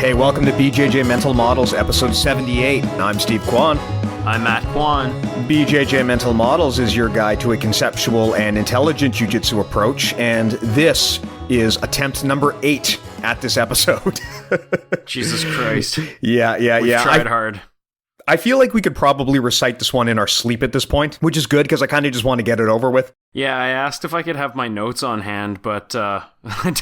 Hey, welcome to BJJ Mental Models, episode 78. I'm Steve Kwan. I'm Matt Kwan. BJJ Mental Models is your guide to a conceptual and intelligent Jiu-Jitsu approach, and this is attempt number 8 at this episode. Jesus Christ. Yeah. We've tried hard. I feel like we could probably recite this one in our sleep at this point, which is good because I kind of just want to get it over with. Yeah, I asked if I could have my notes on hand, but I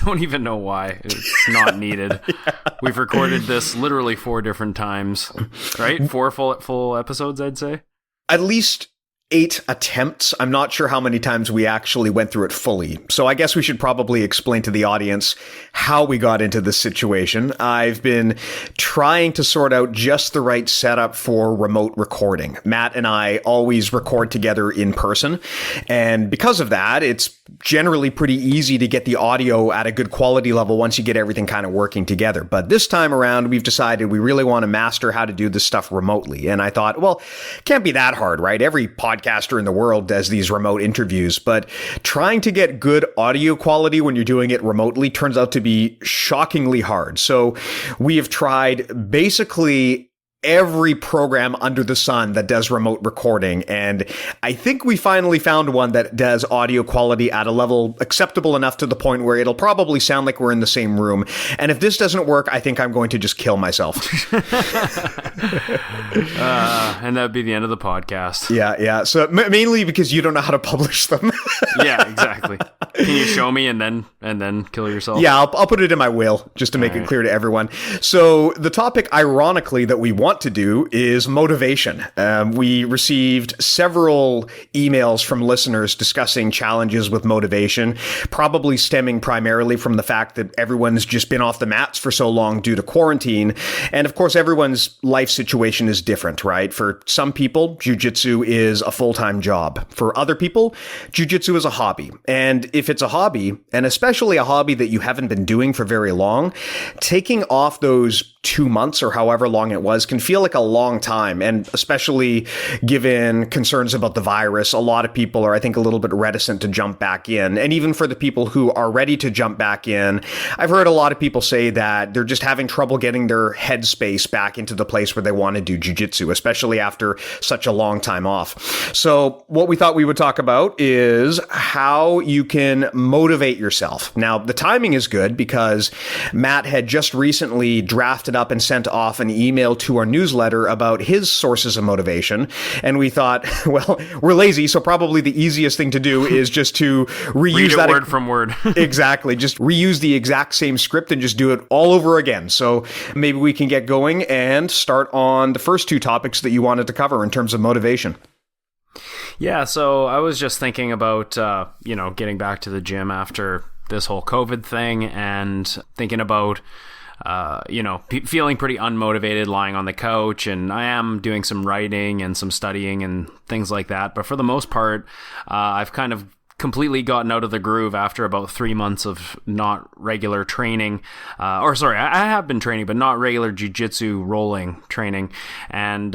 don't even know why. It's not needed. Yeah. We've recorded this literally 4 different times, right? 4 full episodes, I'd say. At least 8 attempts. I'm not sure how many times we actually went through it fully. So I guess we should probably explain to the audience how we got into this situation. I've been trying to sort out just the right setup for remote recording. Matt and I always record together in person. And because of that, it's generally pretty easy to get the audio at a good quality level once you get everything kind of working together. But this time around, we've decided we really want to master how to do this stuff remotely. And I thought, well, it can't be that hard, right? Every podcaster in the world does these remote interviews, but trying to get good audio quality when you're doing it remotely turns out to be shockingly hard. So we have tried basically every program under the sun that does remote recording. And I think we finally found one that does audio quality at a level acceptable enough to the point where it'll probably sound like we're in the same room. And if this doesn't work, I think I'm going to just kill myself. And that'd be the end of the podcast. Yeah. So mainly because you don't know how to publish them. Yeah, exactly. Can you show me and then kill yourself? Yeah, I'll put it in my will just to make it clear to everyone. So the topic, ironically, that we want to do is motivation. We received several emails from listeners discussing challenges with motivation, probably stemming primarily from the fact that everyone's just been off the mats for so long due to quarantine. And of course, everyone's life situation is different, right? For some people, Jiu-Jitsu is a full-time job. For other people, Jiu-Jitsu is a hobby. And if it's a hobby, and especially a hobby that you haven't been doing for very long, taking off those 2 months or however long it was can feel like a long time. And especially given concerns about the virus, a lot of people are, I think, a little bit reticent to jump back in. And even for the people who are ready to jump back in, I've heard a lot of people say that they're just having trouble getting their headspace back into the place where they want to do jiu-jitsu, especially after such a long time off. So what we thought we would talk about is how you can motivate yourself. Now, the timing is good because Matt had just recently drafted up and sent off an email to our newsletter about his sources of motivation. And we thought, well, we're lazy, so probably the easiest thing to do is just to reuse that word from word. Exactly. Just reuse the exact same script and just do it all over again. So maybe we can get going and start on the first 2 topics that you wanted to cover in terms of motivation. Yeah, so I was just thinking about, getting back to the gym after this whole COVID thing and thinking about feeling pretty unmotivated lying on the couch, and I am doing some writing and some studying and things like that. But for the most part, I've kind of completely gotten out of the groove after about 3 months of not regular training. I have been training, but not regular jiu-jitsu rolling training. And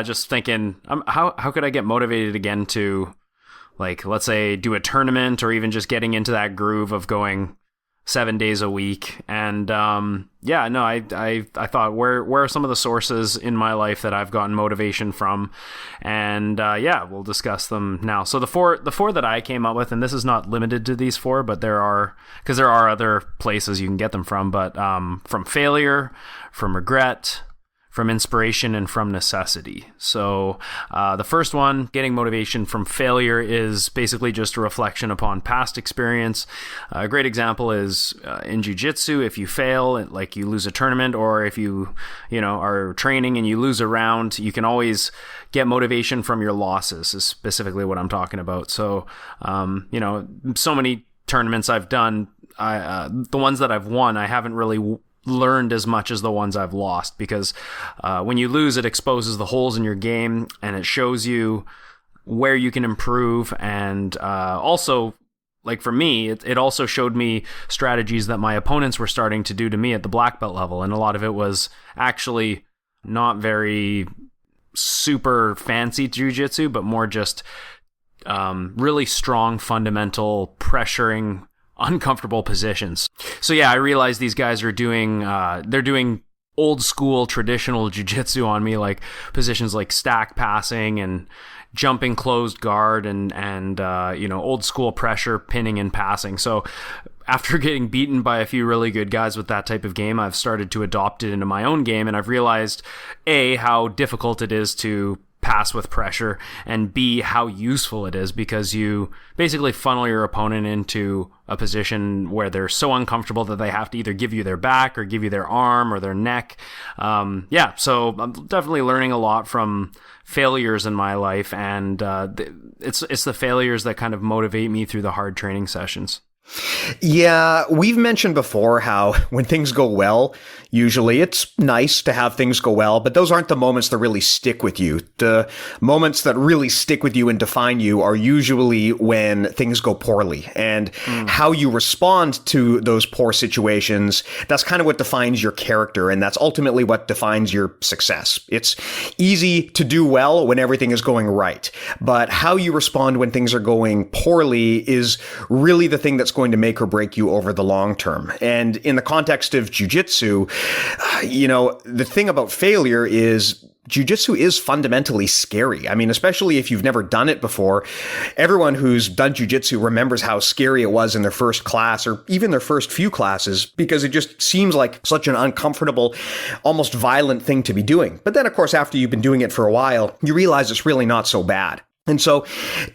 just thinking, how could I get motivated again to, like, let's say, do a tournament or even just getting into that groove of going 7 days a week. And I thought, where are some of the sources in my life that I've gotten motivation from? And we'll discuss them now. So the four that I came up with, and this is not limited to these 4, but there are other places you can get them from, but from failure, from regret, from inspiration, and from necessity. So the first one, getting motivation from failure, is basically just a reflection upon past experience. A great example is in Jiu-Jitsu. If you fail, like you lose a tournament, or if you are training and you lose a round, you can always get motivation from your losses, is specifically what I'm talking about. So, so many tournaments I've done, the ones that I've won, I haven't really learned as much as the ones I've lost, because when you lose, it exposes the holes in your game and it shows you where you can improve. And also, like for me, it also showed me strategies that my opponents were starting to do to me at the black belt level, and a lot of it was actually not very super fancy jiu-jitsu, but more just really strong fundamental pressuring uncomfortable positions. So yeah, I realized these guys are doing old school traditional jiu-jitsu on me, like positions like stack passing and jumping closed guard and old school pressure, pinning and passing. So after getting beaten by a few really good guys with that type of game, I've started to adopt it into my own game, and I've realized how difficult it is to pass with pressure, and B, how useful it is, because you basically funnel your opponent into a position where they're so uncomfortable that they have to either give you their back or give you their arm or their neck. So I'm definitely learning a lot from failures in my life, and it's the failures that kind of motivate me through the hard training sessions. Yeah, we've mentioned before how when things go well, usually it's nice to have things go well, but those aren't the moments that really stick with you. The moments that really stick with you and define you are usually when things go poorly, and how you respond to those poor situations, that's kind of what defines your character, and that's ultimately what defines your success. It's easy to do well when everything is going right, but how you respond when things are going poorly is really the thing that's going to make or break you over the long term. And in the context of jiu-jitsu, the thing about failure is Jiu-Jitsu is fundamentally scary. I mean, especially if you've never done it before. Everyone who's done Jiu-Jitsu remembers how scary it was in their first class or even their first few classes, because it just seems like such an uncomfortable, almost violent thing to be doing. But then, of course, after you've been doing it for a while, you realize it's really not so bad. And so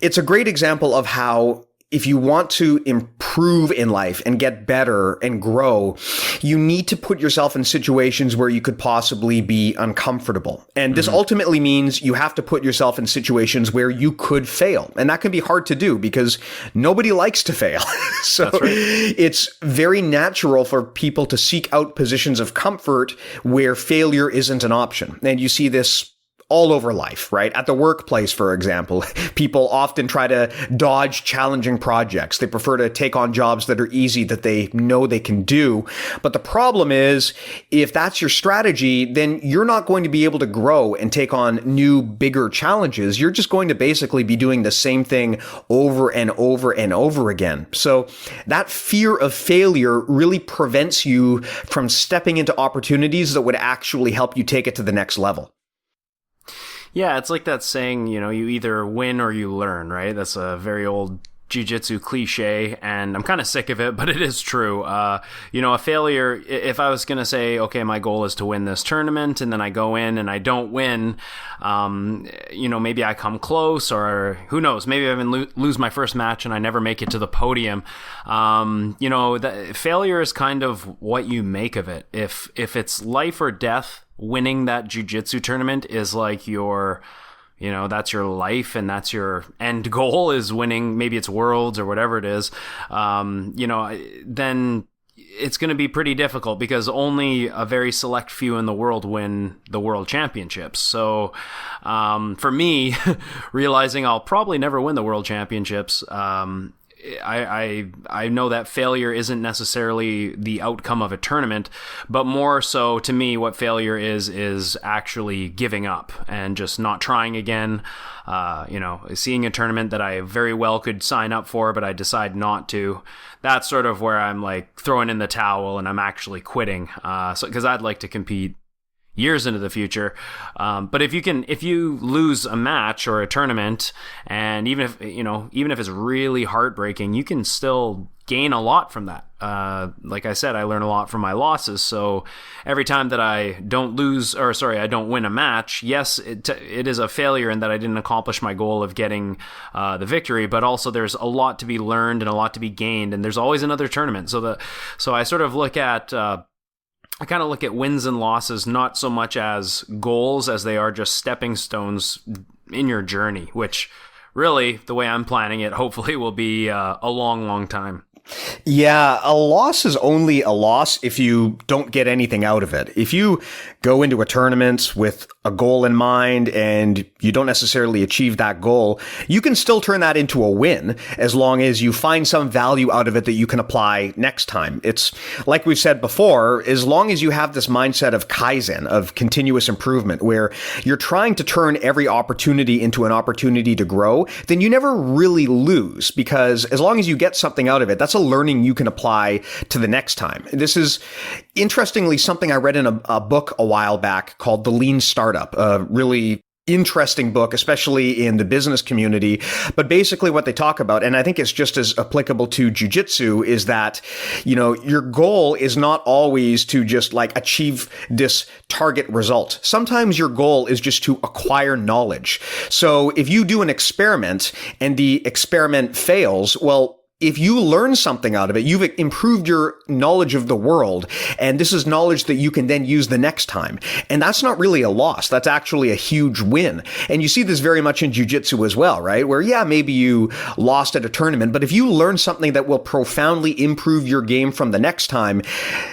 it's a great example of how if you want to improve in life and get better and grow, you need to put yourself in situations where you could possibly be uncomfortable. And this ultimately means you have to put yourself in situations where you could fail. And that can be hard to do because nobody likes to fail. So it's very natural for people to seek out positions of comfort where failure isn't an option. And you see this all over life, right? At the workplace, for example, people often try to dodge challenging projects. They prefer to take on jobs that are easy, that they know they can do. But the problem is, if that's your strategy, then you're not going to be able to grow and take on new, bigger challenges. You're just going to basically be doing the same thing over and over and over again. So that fear of failure really prevents you from stepping into opportunities that would actually help you take it to the next level. Yeah, it's like that saying, you either win or you learn, right? That's a very old Jiu-Jitsu cliche, and I'm kind of sick of it, but it is true. A failure, if I was going to say, okay, my goal is to win this tournament, and then I go in and I don't win, maybe I come close, or who knows, maybe I even lose my first match and I never make it to the podium. Failure is kind of what you make of it. If it's life or death, winning that Jiu-Jitsu tournament is like that's your life and that's your end goal, is winning, maybe it's worlds or whatever it is, then it's going to be pretty difficult because only a very select few in the world win the world championships. So for me, realizing I'll probably never win the world championships, I know that failure isn't necessarily the outcome of a tournament, but more so to me, what failure is actually giving up and just not trying again. Seeing a tournament that I very well could sign up for, but I decide not to. That's sort of where I'm like throwing in the towel and I'm actually quitting. Because I'd like to compete years into the future. But if you lose a match or a tournament, and even if it's really heartbreaking, you can still gain a lot from that. Like I said, I learn a lot from my losses. So every time that I don't win a match, yes, it is a failure in that I didn't accomplish my goal of getting the victory, but also there's a lot to be learned and a lot to be gained, and there's always another tournament. So I sort of look at I kind of look at wins and losses not so much as goals as they are just stepping stones in your journey, which really, the way I'm planning it, hopefully will be a long, long time. Yeah, a loss is only a loss if you don't get anything out of it. If you go into a tournament with a goal in mind and you don't necessarily achieve that goal, you can still turn that into a win as long as you find some value out of it that you can apply next time. It's like we've said before, as long as you have this mindset of Kaizen, of continuous improvement, where you're trying to turn every opportunity into an opportunity to grow, then you never really lose, because as long as you get something out of it, that's that's a learning you can apply to the next time. This is, interestingly, something I read in a book a while back called The Lean Startup, a really interesting book, especially in the business community. But basically what they talk about, and I think it's just as applicable to Jiu-Jitsu, is that, your goal is not always to just like achieve this target result. Sometimes your goal is just to acquire knowledge. So if you do an experiment and the experiment fails, well, if you learn something out of it, you've improved your knowledge of the world. And this is knowledge that you can then use the next time. And that's not really a loss. That's actually a huge win. And you see this very much in Jiu-Jitsu as well, right? Where, maybe you lost at a tournament, but if you learn something that will profoundly improve your game from the next time,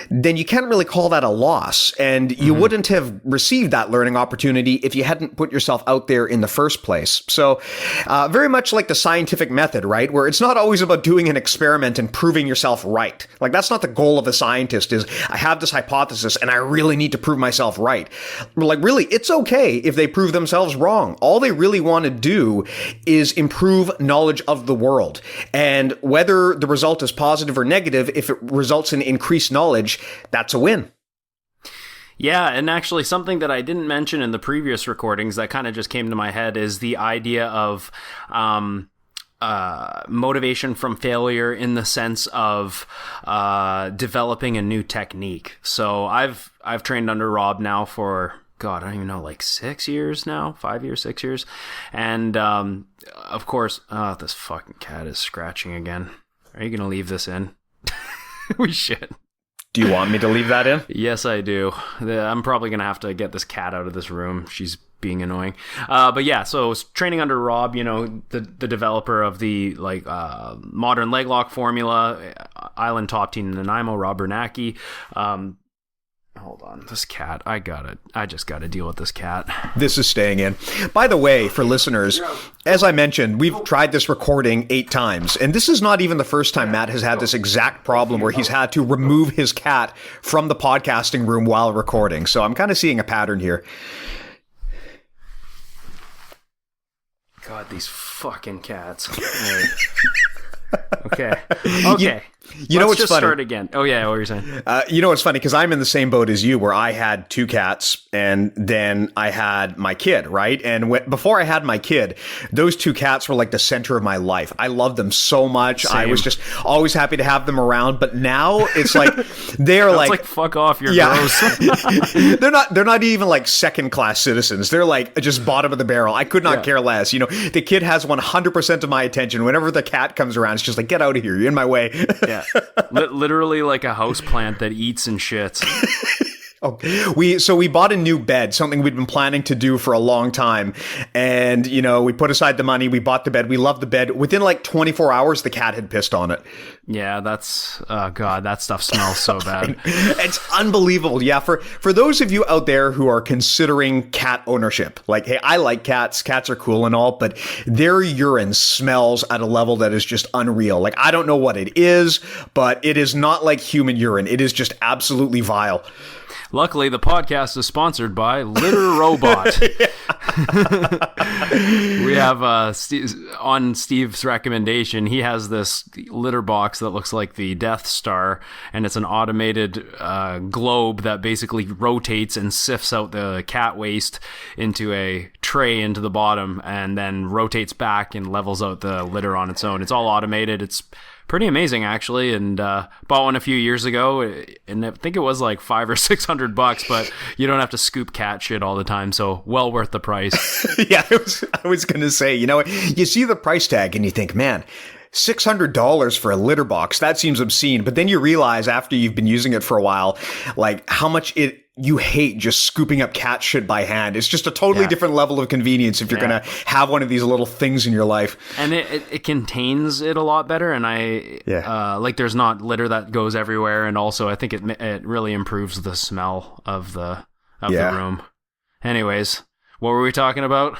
then you can't really call that a loss. And you wouldn't have received that learning opportunity if you hadn't put yourself out there in the first place. So very much like the scientific method, right? Where it's not always about doing an experiment and proving yourself right. Like, that's not the goal of a scientist, is I have this hypothesis and I really need to prove myself right. Like, really, it's okay if they prove themselves wrong. All they really want to do is improve knowledge of the world. And whether the result is positive or negative, if it results in increased knowledge, that's a win. Yeah, and actually something that I didn't mention in the previous recordings that kind of just came to my head is the idea of motivation from failure, in the sense of developing a new technique. So I've trained under Rob now for, God, I don't even know, like 6 years now, 5 years, 6 years. And of course, this fucking cat is scratching again. Are you going to leave this in? We should. Do you want me to leave that in? Yes, I do. I'm probably going to have to get this cat out of this room. She's being annoying. But yeah, so training under Rob, the developer of the modern leg lock formula, Island Top Team Nanaimo, Rob Bernacki. Hold on, this cat, I just got to deal with this cat. This is staying in. By the way, for listeners, as I mentioned, we've tried this recording 8 times, and this is not even the first time Matt has had this exact problem where he's had to remove his cat from the podcasting room while recording. So I'm kind of seeing a pattern here. God, these fucking cats. Okay. Okay. You know what's just funny? Start again. Oh yeah, what were you saying? You know what's funny? Because I'm in the same boat as you, where I had 2 cats, and then I had my kid, right? And before I had my kid, those 2 cats were like the center of my life. I loved them so much. Same. I was just always happy to have them around. But now it's like they're like fuck off, you're gross. They're not even like second class citizens. They're like just bottom of the barrel. I could not care less. The kid has 100% of my attention. Whenever the cat comes around, it's just like, get out of here. You're in my way. Yeah. Literally like a house plant that eats and shits. We bought a new bed, something we'd been planning to do for a long time. And, we put aside the money, we bought the bed, we loved the bed. Within like 24 hours, the cat had pissed on it. Yeah, that's, God, that stuff smells so bad. It's unbelievable. Yeah, for those of you out there who are considering cat ownership, like, hey, I like cats are cool and all, but their urine smells at a level that is just unreal. Like, I don't know what it is, but it is not like human urine. It is just absolutely vile. Luckily, the podcast is sponsored by Litter Robot. We have, on Steve's recommendation, he has this litter box that looks like the Death Star, and it's an automated globe that basically rotates and sifts out the cat waste into a tray into the bottom, and then rotates back and levels out the litter on its own. It's all automated. It's pretty amazing, actually, and bought one a few years ago, and I think it was like $500 or $600, but you don't have to scoop cat shit all the time, so well worth the price. Yeah, I was gonna say, you see the price tag and you think, man, $600 for a litter box, that seems obscene. But then you realize after you've been using it for a while, like how much you hate just scooping up cat shit by hand. It's just a totally different level of convenience if you're going to have one of these little things in your life. And it contains it a lot better. And there's not litter that goes everywhere. And also I think it really improves the smell of the room. Anyways, what were we talking about?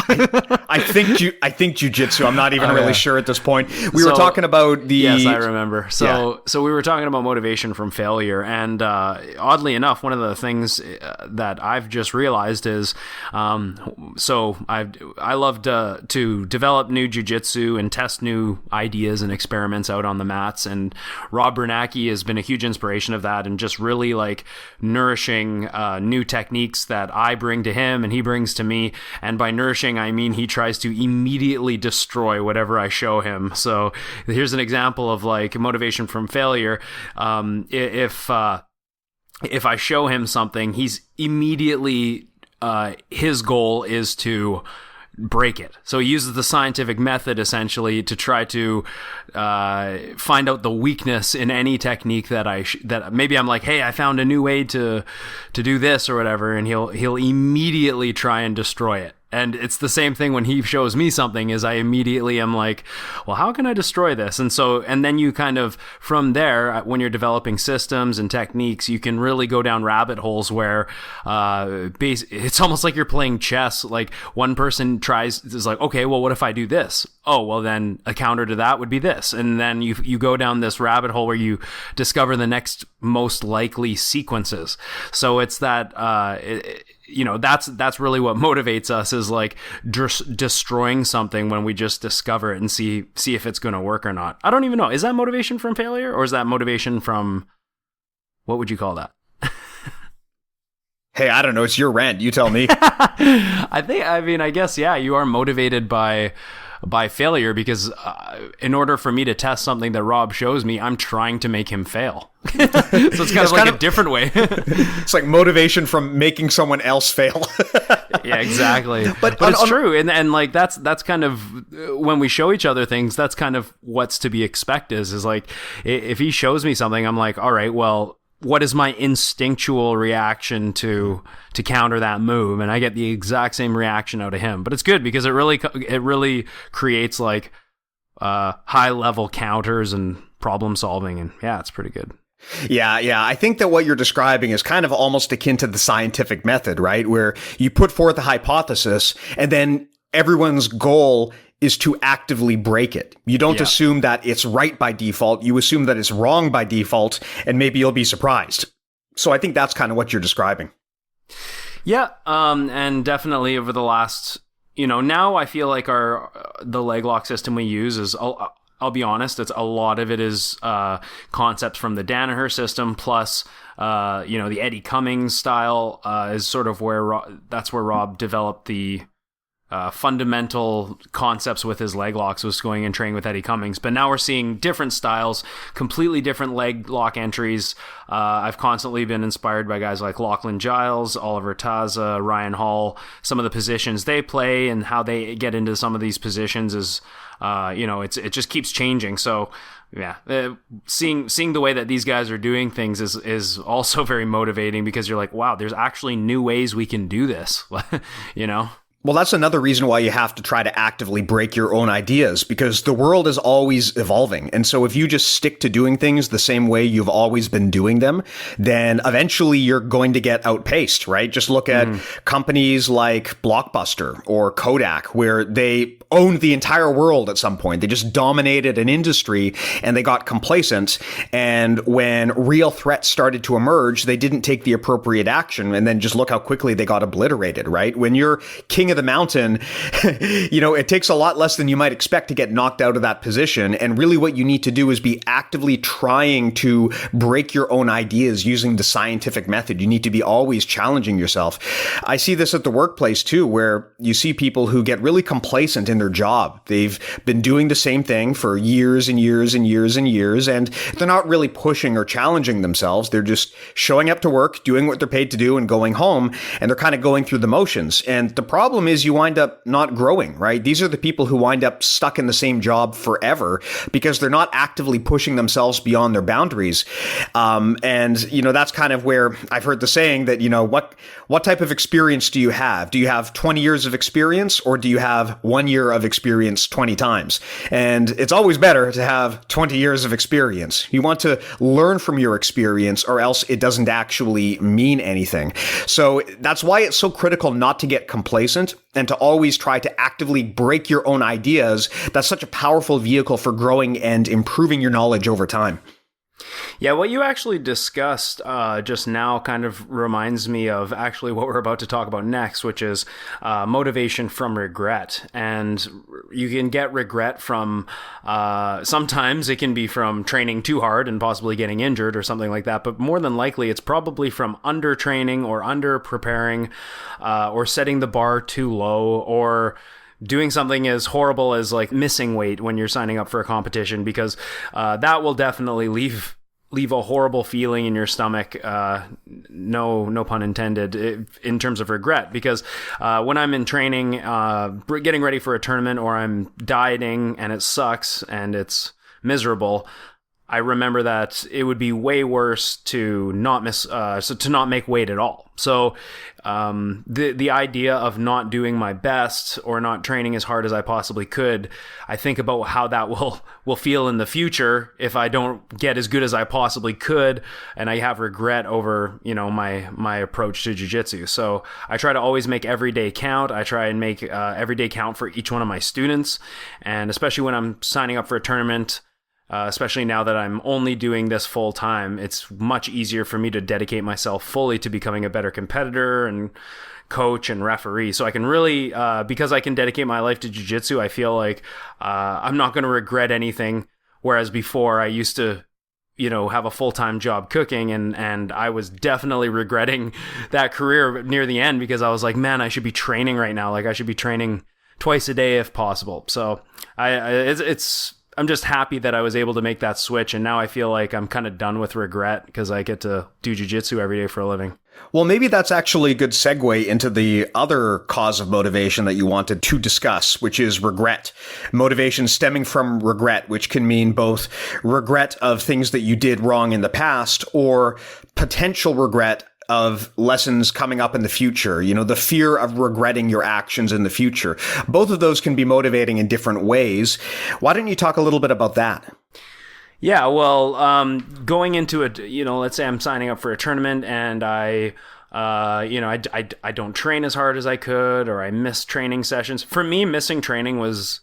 I think Jiu-Jitsu. I'm not even really sure at this point. We were talking about the... Yes, I remember. So we were talking about motivation from failure. And oddly enough, one of the things that I've just realized is, I love to develop new jiu-jitsu and test new ideas and experiments out on the mats. And Rob Bernacki has been a huge inspiration of that, and just really like nourishing new techniques that I bring to him and he brings to me. And by nourishing, I mean he tries to immediately destroy whatever I show him. So here's an example of like motivation from failure. If I show him something, he's immediately his goal is to break it. So he uses the scientific method essentially to try to find out the weakness in any technique that maybe I'm like, hey, I found a new way to do this or whatever, and he'll immediately try and destroy it. And it's the same thing when he shows me something, is I immediately am like, well, how can I destroy this? And then you kind of, from there, when you're developing systems and techniques, you can really go down rabbit holes where it's almost like you're playing chess. Like one person is like, okay, well, what if I do this? Oh, well, then a counter to that would be this. And then you go down this rabbit hole where you discover the next most likely sequences. So it's that... that's really what motivates us, is like destroying something when we just discover it and see if it's going to work or not. I don't even know. Is that motivation from failure, or is that motivation from, what would you call that? Hey, I don't know. It's your rant. You tell me. I guess, yeah, you are motivated by failure, because in order for me to test something that Rob shows me, I'm trying to make him fail. So it's kind of a different way. It's like motivation from making someone else fail. Yeah, exactly. But it's true. And like that's kind of, when we show each other things, that's kind of what's to be expected is like, if he shows me something, I'm like, all right, well, what is my instinctual reaction to counter that move? And I get the exact same reaction out of him. But it's good because it really creates like high level counters and problem solving. And yeah, it's pretty good. Yeah. I think that what you're describing is kind of almost akin to the scientific method, right? Where you put forth a hypothesis and then everyone's goal is to actively break it. You don't assume that it's right by default. You assume that it's wrong by default, and maybe you'll be surprised. So I think that's kind of what you're describing. Yeah. And definitely over the last, now I feel like the leg lock system we use is, I'll be honest, a lot of it is concepts from the Danaher system, plus the Eddie Cummings style is sort of that's where Rob developed the fundamental concepts with his leg locks, was going and training with Eddie Cummings. But now we're seeing different styles, completely different leg lock entries. I've constantly been inspired by guys like Lachlan, Giles, Oliver Tossa, Ryan Hall. Some of the positions they play and how they get into some of these positions is, it just keeps changing. So yeah, seeing the way that these guys are doing things is also very motivating, because you're like, wow, there's actually new ways we can do this, Well, that's another reason why you have to try to actively break your own ideas, because the world is always evolving. And so if you just stick to doing things the same way you've always been doing them, then eventually you're going to get outpaced, right? Just look at companies like Blockbuster or Kodak, where they owned the entire world at some point. They just dominated an industry and they got complacent. And when real threats started to emerge, they didn't take the appropriate action. And then just look how quickly they got obliterated, right? When you're king of the mountain, it takes a lot less than you might expect to get knocked out of that position. And really what you need to do is be actively trying to break your own ideas using the scientific method. You need to be always challenging yourself. I see this at the workplace too, where you see people who get really complacent in their job. They've been doing the same thing for years and years and years and years, and they're not really pushing or challenging themselves. They're just showing up to work, doing what they're paid to do, and going home, and they're kind of going through the motions. And the problem is you wind up not growing, right? These are the people who wind up stuck in the same job forever because they're not actively pushing themselves beyond their boundaries. That's kind of where I've heard the saying that, what type of experience do you have? Do you have 20 years of experience, or do you have 1 year of experience 20 times? And it's always better to have 20 years of experience. You want to learn from your experience, or else it doesn't actually mean anything. So that's why it's so critical not to get complacent, and to always try to actively break your own ideas, that's such a powerful vehicle for growing and improving your knowledge over time. Yeah, what you actually discussed just now kind of reminds me of actually what we're about to talk about next, which is motivation from regret. And you can get regret from, sometimes it can be from training too hard and possibly getting injured or something like that. But more than likely, it's probably from under-training or under-preparing or setting the bar too low or doing something as horrible as like missing weight when you're signing up for a competition, because that will definitely leave a horrible feeling in your stomach, no pun intended, in terms of regret. Because when I'm in training, getting ready for a tournament, or I'm dieting and it sucks and it's miserable, I remember that it would be way worse to not make weight at all. So the idea of not doing my best or not training as hard as I possibly could, I think about how that will feel in the future if I don't get as good as I possibly could, and I have regret over, my approach to jiu-jitsu. So I try to always make every day count. I try and make every day count for each one of my students, and especially when I'm signing up for a tournament. Especially now that I'm only doing this full time, it's much easier for me to dedicate myself fully to becoming a better competitor and coach and referee. So I can really, because I can dedicate my life to jiu-jitsu, I feel like I'm not going to regret anything. Whereas before I used to, have a full-time job cooking, and I was definitely regretting that career near the end, because I was like, man, I should be training right now. Like I should be training twice a day if possible. So I'm just happy that I was able to make that switch, and now I feel like I'm kind of done with regret because I get to do jiu-jitsu every day for a living. Well, maybe that's actually a good segue into the other cause of motivation that you wanted to discuss, which is regret. Motivation stemming from regret, which can mean both regret of things that you did wrong in the past or potential regret of lessons coming up in the future, the fear of regretting your actions in the future. Both of those can be motivating in different ways. Why don't you talk a little bit about that? Yeah, well, going into it, let's say I'm signing up for a tournament and I don't train as hard as I could, or I miss training sessions. For me, missing training was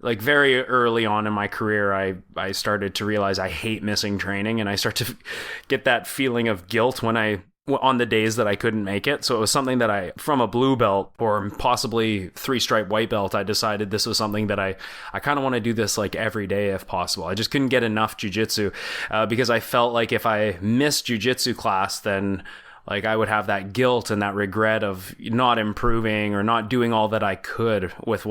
like very early on in my career. I started to realize I hate missing training, and I start to get that feeling of guilt on the days that I couldn't make it. So it was something that from a blue belt or possibly 3-stripe white belt, I decided this was something that I kind of want to do this like every day if possible. I just couldn't get enough jiu-jitsu because I felt like if I missed jiu-jitsu class, then like I would have that guilt and that regret of not improving or not doing all that I could with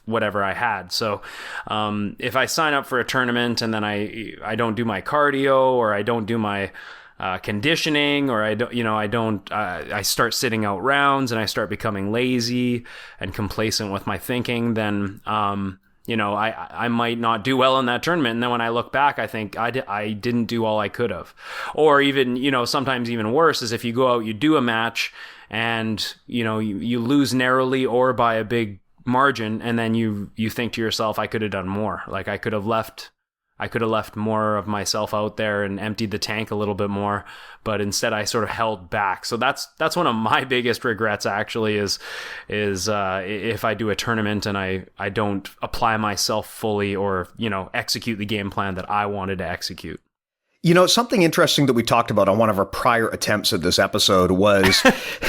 whatever I had. So if I sign up for a tournament and then I don't do my cardio, or I don't do my conditioning, or I start sitting out rounds and I start becoming lazy and complacent with my thinking, then, I might not do well in that tournament. And then when I look back, I think I didn't do all I could have. Or even, sometimes even worse is if you go out, you do a match and, you lose narrowly or by a big margin. And then you think to yourself, I could have done more. Like I could have left more of myself out there and emptied the tank a little bit more, but instead I sort of held back. So that's one of my biggest regrets actually is if I do a tournament and I don't apply myself fully or, execute the game plan that I wanted to execute. Something interesting that we talked about on one of our prior attempts at this episode was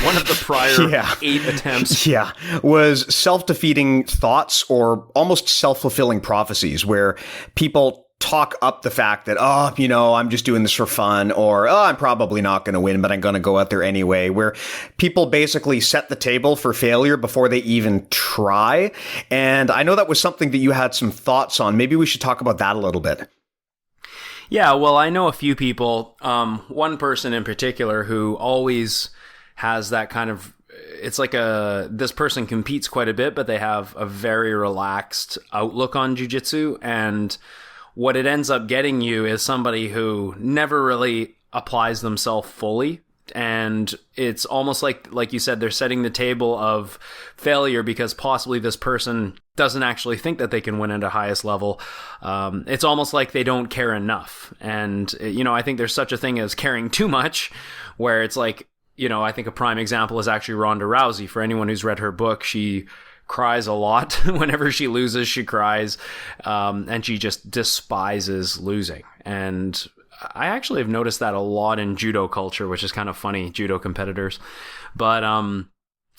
one of the prior 8 attempts. Yeah, was self-defeating thoughts or almost self-fulfilling prophecies where people talk up the fact that, I'm just doing this for fun, or, I'm probably not going to win, but I'm going to go out there anyway, where people basically set the table for failure before they even try. And I know that was something that you had some thoughts on. Maybe we should talk about that a little bit. Yeah, well, I know a few people, one person in particular who always has that kind of, it's like this person competes quite a bit, but they have a very relaxed outlook on jiu-jitsu, and what it ends up getting you is somebody who never really applies themselves fully. And it's almost like you said, they're setting the table of failure because possibly this person doesn't actually think that they can win at a highest level. It's almost like they don't care enough. And, I think there's such a thing as caring too much, where it's like, I think a prime example is actually Ronda Rousey. For anyone who's read her book, she cries a lot. Whenever she loses, she cries. And she just despises losing. And I actually have noticed that a lot in judo culture, which is kind of funny, judo competitors. But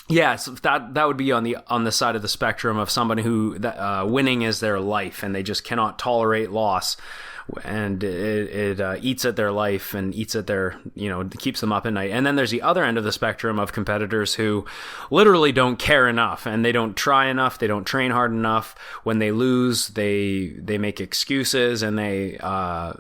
yeah, so that would be on the side of the spectrum of somebody who winning is their life, and they just cannot tolerate loss. And it eats at their life and eats at their, keeps them up at night. And then there's the other end of the spectrum of competitors who literally don't care enough, and they don't try enough, they don't train hard enough. When they lose, they make excuses, and I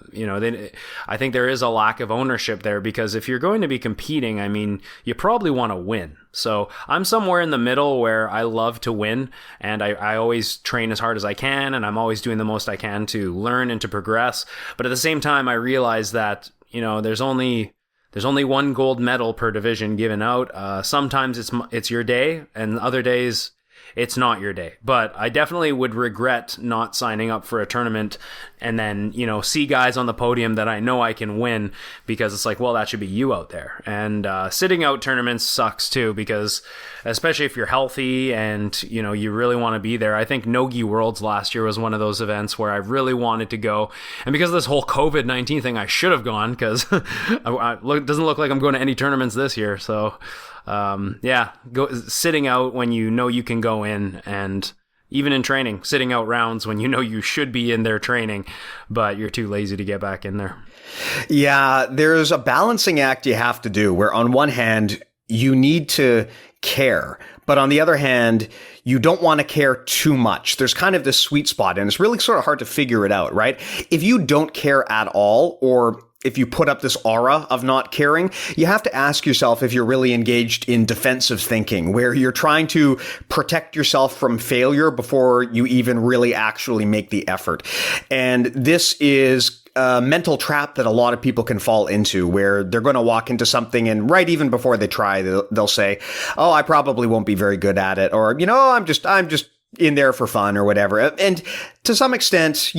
think there is a lack of ownership there, because if you're going to be competing, I mean, you probably want to win. So I'm somewhere in the middle where I love to win, and I always train as hard as I can, and I'm always doing the most I can to learn and to progress. But at the same time, I realize that, there's only one gold medal per division given out. Sometimes it's your day, and other days it's not your day. But I definitely would regret not signing up for a tournament and then, see guys on the podium that I know I can win, because it's like, well, that should be you out there. And sitting out tournaments sucks too, because especially if you're healthy and, you really want to be there. I think Nogi Worlds last year was one of those events where I really wanted to go. And because of this whole COVID-19 thing, I should have gone, because it doesn't look like I'm going to any tournaments this year. So sitting out when you can go in, and even in training, sitting out rounds when you should be in there training, but you're too lazy to get back in there. Yeah, there's a balancing act you have to do, where on one hand, you need to care, but on the other hand, you don't want to care too much. There's kind of this sweet spot, and it's really sort of hard to figure it out, right? If you don't care at all, or if you put up this aura of not caring, you have to ask yourself if you're really engaged in defensive thinking, where you're trying to protect yourself from failure before you even really actually make the effort. And this is a mental trap that a lot of people can fall into, where they're going to walk into something, and right even before they try, they'll say, "Oh, I probably won't be very good at it," or, I'm just in there for fun, or whatever. And to some extent,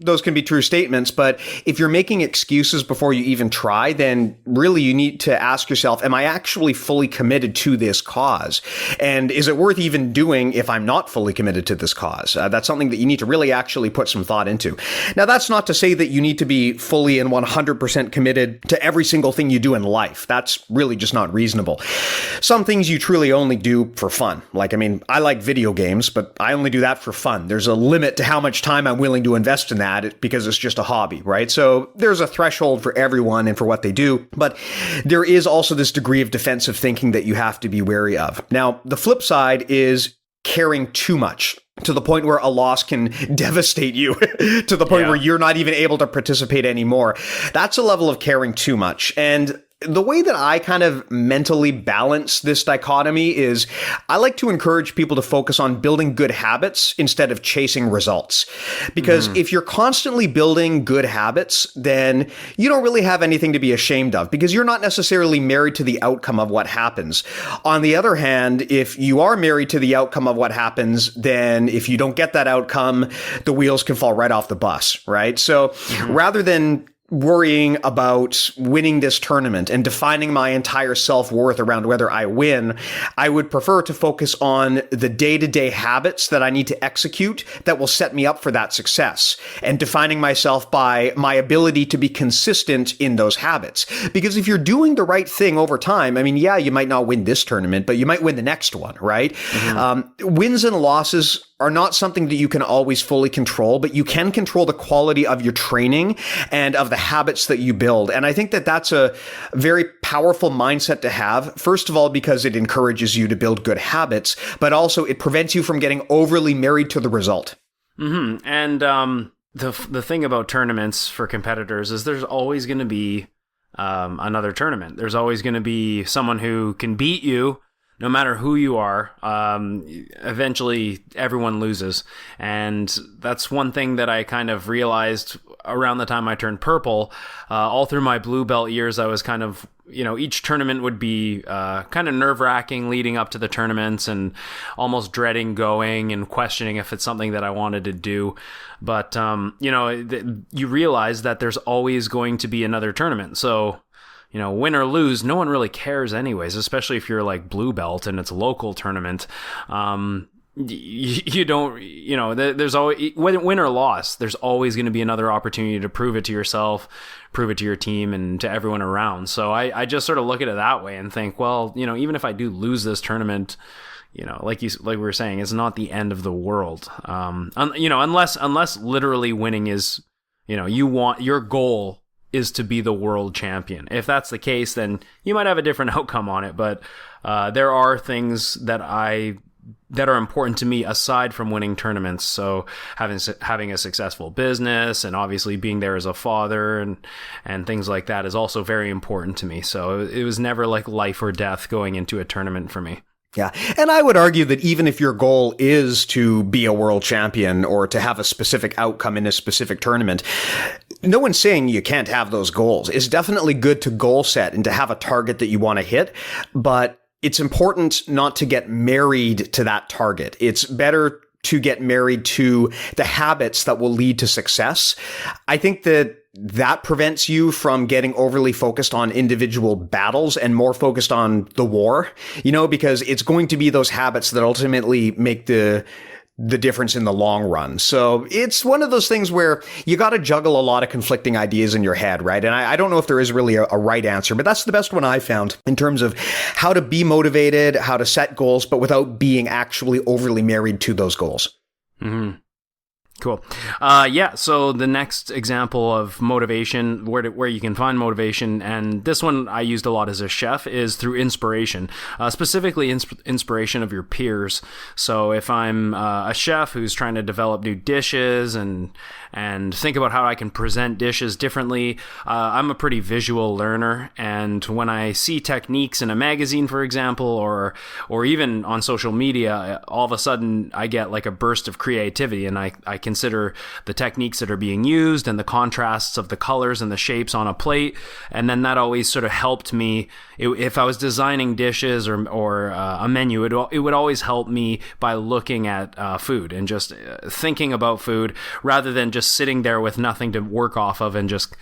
those can be true statements, but if you're making excuses before you even try, then really you need to ask yourself, am I actually fully committed to this cause? And is it worth even doing if I'm not fully committed to this cause? That's something that you need to really actually put some thought into. Now, that's not to say that you need to be fully and 100% committed to every single thing you do in life. That's really just not reasonable. Some things you truly only do for fun. I like video games, but I only do that for fun. There's a limit to how much time I'm willing to invest in that, because it's just a hobby, right? So there's a threshold for everyone and for what they do, but there is also this degree of defensive thinking that you have to be wary of. Now, the flip side is caring too much, to the point where a loss can devastate you, to the point where you're not even able to participate anymore. That's a level of caring too much. And the way that I kind of mentally balance this dichotomy is I like to encourage people to focus on building good habits instead of chasing results. Because if you're constantly building good habits, then you don't really have anything to be ashamed of, because you're not necessarily married to the outcome of what happens. On the other hand, if you are married to the outcome of what happens, then if you don't get that outcome, the wheels can fall right off the bus, right? So rather than worrying about winning this tournament and defining my entire self-worth around whether I win, I would prefer to focus on the day-to-day habits that I need to execute that will set me up for that success, and defining myself by my ability to be consistent in those habits. Because if you're doing the right thing over time, you might not win this tournament, but you might win the next one, right? Wins and losses are not something that you can always fully control, but you can control the quality of your training and of the habits that you build. And I think that that's a very powerful mindset to have. First of all, because it encourages you to build good habits, but also it prevents you from getting overly married to the result. And the thing about tournaments for competitors is there's always going to be another tournament. There's always going to be someone who can beat you. No matter who you are, eventually everyone loses. And that's one thing that I kind of realized around the time I turned purple. All through my blue belt years, I was kind of, each tournament would be kind of nerve-wracking leading up to the tournaments, and almost dreading going and questioning if it's something that I wanted to do. But, you realize that there's always going to be another tournament. So win or lose, no one really cares anyways, especially if you're like blue belt and it's a local tournament. You don't, there's always, win or loss, there's always going to be another opportunity to prove it to yourself, prove it to your team and to everyone around. So I just sort of look at it that way and think, well, even if I do lose this tournament, like we were saying, it's not the end of the world. Unless literally winning is, your goal is to be the world champion. If that's the case, then you might have a different outcome on it. But there are things that are important to me aside from winning tournaments. So having a successful business and obviously being there as a father and things like that is also very important to me. So it was never like life or death going into a tournament for me. Yeah. And I would argue that even if your goal is to be a world champion or to have a specific outcome in a specific tournament, no one's saying you can't have those goals. It's definitely good to goal set and to have a target that you want to hit, but it's important not to get married to that target. It's better to get married to the habits that will lead to success. I think that prevents you from getting overly focused on individual battles and more focused on the war, because it's going to be those habits that ultimately make the difference in the long run. So it's one of those things where you got to juggle a lot of conflicting ideas in your head, right? And I don't know if there is really a right answer, but that's the best one I found in terms of how to be motivated, how to set goals, but without being actually overly married to those goals. Mm-hmm. Cool. So the next example of motivation, where you can find motivation, and this one I used a lot as a chef, is through inspiration, specifically inspiration of your peers. So if I'm a chef who's trying to develop new dishes and think about how I can present dishes differently, I'm a pretty visual learner, and when I see techniques in a magazine, for example, or even on social media, all of a sudden I get like a burst of creativity, and I consider the techniques that are being used and the contrasts of the colors and the shapes on a plate. And then that always sort of helped me. If I was designing dishes or a menu, it would always help me by looking at food and just thinking about food rather than just sitting there with nothing to work off of and just,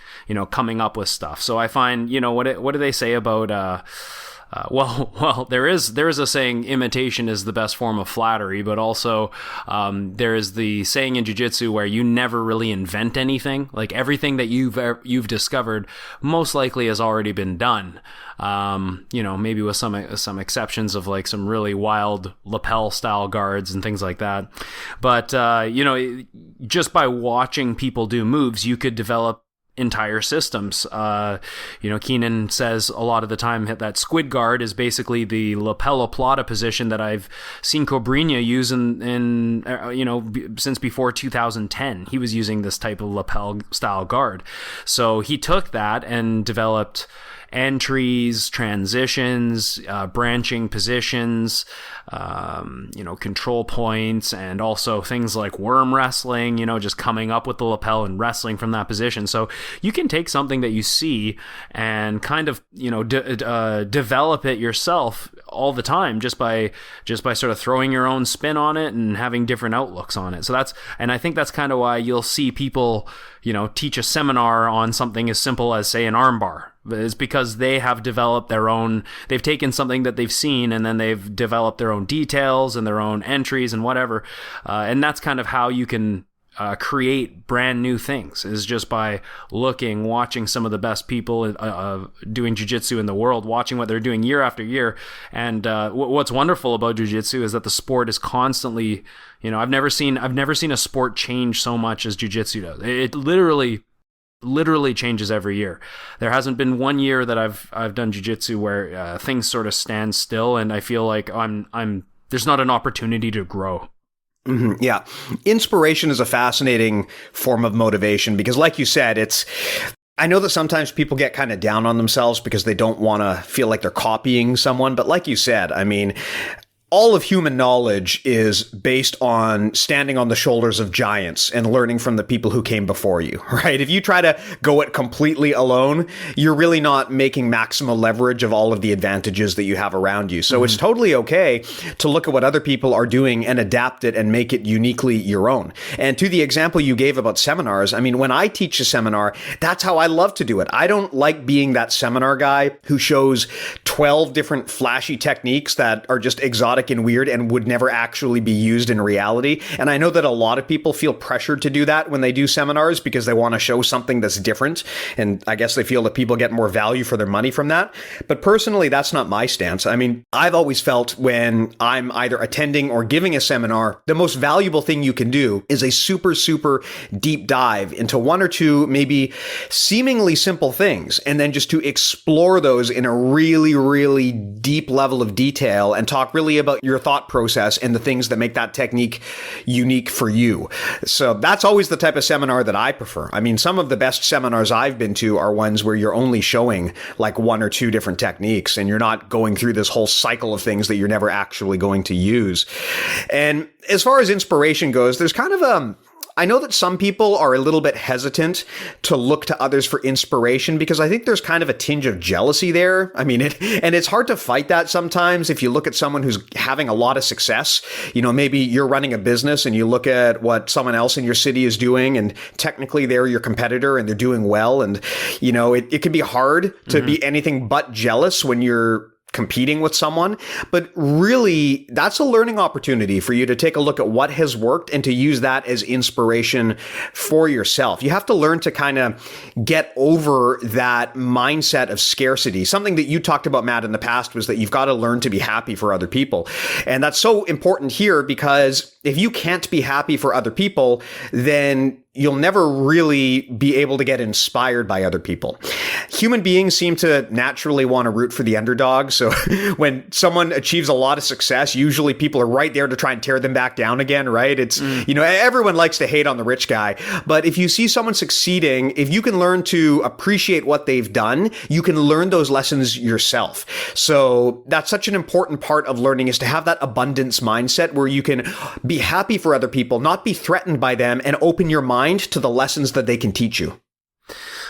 coming up with stuff. So I find, what do they say about, there is a saying, imitation is the best form of flattery, but also there is the saying in Jiu-Jitsu where you never really invent anything. Like everything that you've discovered most likely has already been done. Maybe with some exceptions of like some really wild lapel style guards and things like that. But just by watching people do moves, you could develop entire systems. Keenan says a lot of the time that squid guard is basically the lapel plata position that I've seen Cobrinha use in since before 2010. He was using this type of lapel style guard. So he took that and developed entries, transitions, branching positions, control points, and also things like worm wrestling, just coming up with the lapel and wrestling from that position. So you can take something that you see and kind of, develop it yourself all the time just by sort of throwing your own spin on it and having different outlooks on it. So I think that's kind of why you'll see people, teach a seminar on something as simple as, say, an armbar. It's because they have developed they've taken something that they've seen and then they've developed their own details and their own entries and whatever. And that's kind of how you can create brand new things, is just by watching some of the best people doing jiu-jitsu in the world, watching what they're doing year after year. And what's wonderful about jiu-jitsu is that the sport is constantly, I've never seen a sport change so much as jiu-jitsu does. It literally changes every year. There hasn't been one year that I've done jiu-jitsu where things sort of stand still and I feel like there's not an opportunity to grow. Mm-hmm. Yeah. Inspiration is a fascinating form of motivation because, like you said, I know that sometimes people get kind of down on themselves because they don't want to feel like they're copying someone. But like you said, I mean, all of human knowledge is based on standing on the shoulders of giants and learning from the people who came before you, right? If you try to go it completely alone, you're really not making maximal leverage of all of the advantages that you have around you. So it's totally okay to look at what other people are doing and adapt it and make it uniquely your own. And to the example you gave about seminars, I mean, when I teach a seminar, that's how I love to do it. I don't like being that seminar guy who shows 12 different flashy techniques that are just exotic and weird and would never actually be used in reality. And I know that a lot of people feel pressured to do that when they do seminars because they want to show something that's different. And I guess they feel that people get more value for their money from that. But personally, that's not my stance. I mean, I've always felt when I'm either attending or giving a seminar, the most valuable thing you can do is a super, super deep dive into one or two, maybe seemingly simple things, and then just to explore those in a really, really deep level of detail and talk really about your thought process and the things that make that technique unique for you. So that's always the type of seminar that I prefer. I mean, some of the best seminars I've been to are ones where you're only showing like one or two different techniques and you're not going through this whole cycle of things that you're never actually going to use. And as far as inspiration goes, there's kind of I know that some people are a little bit hesitant to look to others for inspiration because I think there's kind of a tinge of jealousy there. I mean, and it's hard to fight that sometimes if you look at someone who's having a lot of success. You know, maybe you're running a business and you look at what someone else in your city is doing and technically they're your competitor and they're doing well. And, you know, it can be hard to be anything but jealous when you're competing with someone, but really that's a learning opportunity for you to take a look at what has worked and to use that as inspiration for yourself. You have to learn to kind of get over that mindset of scarcity. Something that you talked about, Matt, in the past was that you've got to learn to be happy for other people. And that's so important here because if you can't be happy for other people, then you'll never really be able to get inspired by other people. Human beings seem to naturally want to root for the underdog. So when someone achieves a lot of success, usually people are right there to try and tear them back down again, right? It's, you know, everyone likes to hate on the rich guy. But if you see someone succeeding, if you can learn to appreciate what they've done, you can learn those lessons yourself. So that's such an important part of learning is to have that abundance mindset where you can be happy for other people, not be threatened by them, and open your mind to the lessons that they can teach you.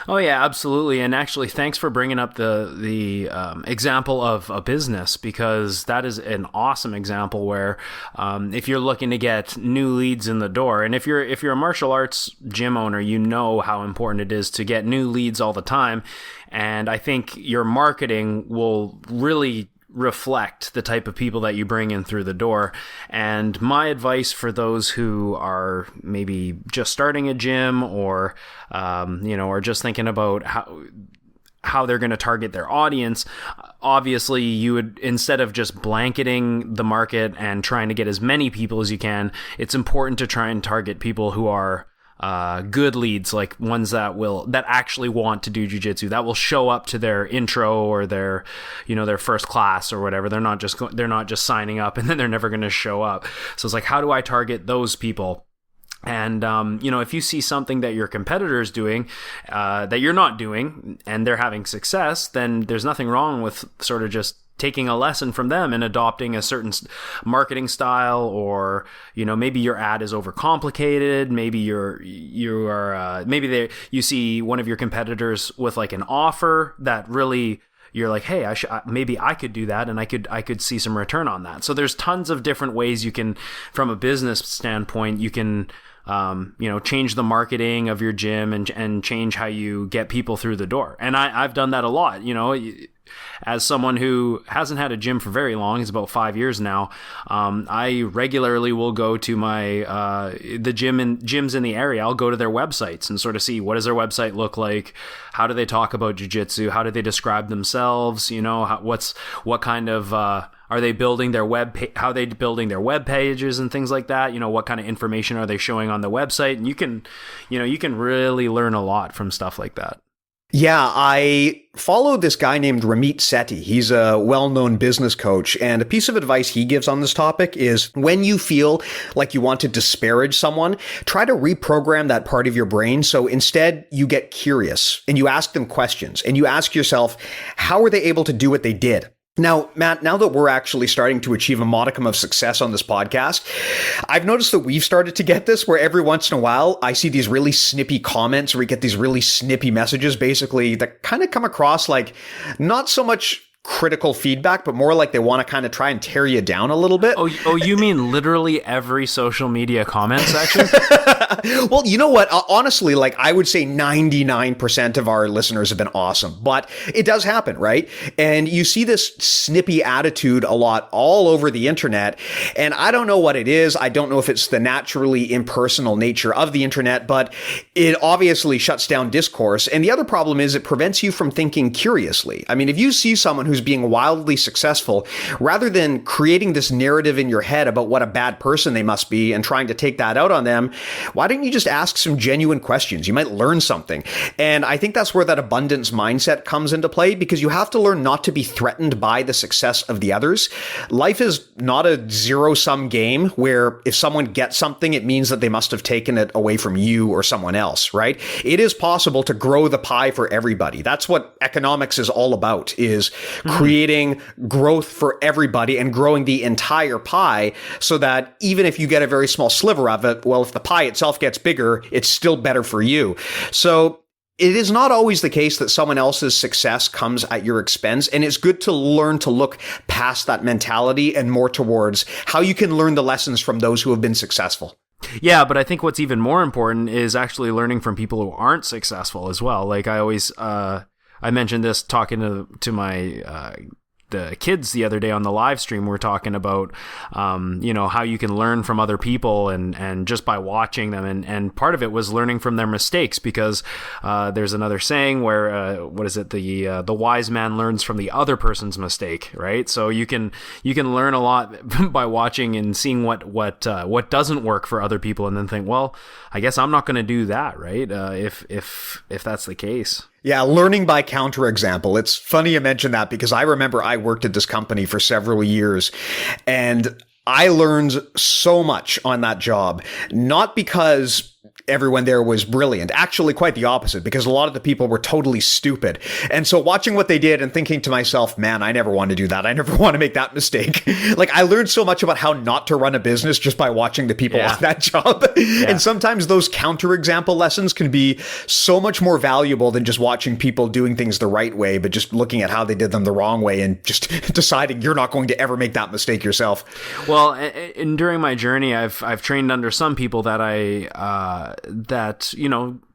Oh yeah, absolutely. And actually, thanks for bringing up the example of a business, because that is an awesome example where if you're looking to get new leads in the door, and if you're a martial arts gym owner, you know how important it is to get new leads all the time. And I think your marketing will really reflect the type of people that you bring in through the door. And my advice for those who are maybe just starting a gym or, or just thinking about how they're going to target their audience, obviously you would, instead of just blanketing the market and trying to get as many people as you can, it's important to try and target people who are good leads, like ones that actually want to do jiu-jitsu, that will show up to their intro or their first class or whatever. They're not just signing up and then they're never going to show up. So it's like, how do I target those people? And, if you see something that your competitor is doing, that you're not doing and they're having success, then there's nothing wrong with sort of just taking a lesson from them and adopting a certain marketing style, or, maybe your ad is overcomplicated. Maybe you see one of your competitors with like an offer that really, you're like, hey, maybe I could do that, and I could see some return on that. So there's tons of different ways you can, from a business standpoint, you can, change the marketing of your gym and change how you get people through the door. And I've done that a lot, as someone who hasn't had a gym for very long, it's about 5 years now. I regularly will go to the gyms in the area. I'll go to their websites and sort of see, what does their website look like? How do they talk about jiu-jitsu? How do they describe themselves? What kind of, are they building their how are they building their web pages and things like that? What kind of information are they showing on the website? And you can really learn a lot from stuff like that. Yeah, I follow this guy named Ramit Sethi. He's a well-known business coach, and a piece of advice he gives on this topic is when you feel like you want to disparage someone, try to reprogram that part of your brain. So instead, you get curious and you ask them questions and you ask yourself, how were they able to do what they did? Now, Matt, now that we're actually starting to achieve a modicum of success on this podcast, I've noticed that we've started to get this where every once in a while I see these really snippy comments or we get these really snippy messages basically that kind of come across like not so much critical feedback, but more like they want to kind of try and tear you down a little bit. Oh, you mean literally every social media comment section? Well, you know what? Honestly, like I would say 99% of our listeners have been awesome, but it does happen, right? And you see this snippy attitude a lot all over the internet. And I don't know what it is. I don't know if it's the naturally impersonal nature of the internet, but it obviously shuts down discourse. And the other problem is it prevents you from thinking curiously. I mean, if you see someone who's being wildly successful, rather than creating this narrative in your head about what a bad person they must be and trying to take that out on them, why don't you just ask some genuine questions? You might learn something. And I think that's where that abundance mindset comes into play, because you have to learn not to be threatened by the success of the others. Life is not a zero-sum game where if someone gets something, it means that they must have taken it away from you or someone else, right? It is possible to grow the pie for everybody. That's what economics is all about, is creating growth for everybody and growing the entire pie so that even if you get a very small sliver of it, well, if the pie itself gets bigger, it's still better for you. So it is not always the case that someone else's success comes at your expense, and it's good to learn to look past that mentality and more towards how you can learn the lessons from those who have been successful. Yeah, but I think what's even more important is actually learning from people who aren't successful as well. Like I always, I mentioned this talking to my the kids the other day on the live stream. We're talking about how you can learn from other people and just by watching them, and part of it was learning from their mistakes, because there's another saying where what is it, the wise man learns from the other person's mistake, right? So you can learn a lot by watching and seeing what doesn't work for other people, and then think, well, I guess I'm not going to do that, right? If that's the case. Yeah, learning by counterexample. It's funny you mention that, because I remember I worked at this company for several years and I learned so much on that job, not because everyone there was brilliant. Actually, quite the opposite, because a lot of the people were totally stupid. And so watching what they did and thinking to myself, man, I never want to do that. I never want to make that mistake. Like, I learned so much about how not to run a business just by watching the people on that job. Yeah. And sometimes those counterexample lessons can be so much more valuable than just watching people doing things the right way, but just looking at how they did them the wrong way and just deciding you're not going to ever make that mistake yourself. Well, and during my journey, I've trained under some people that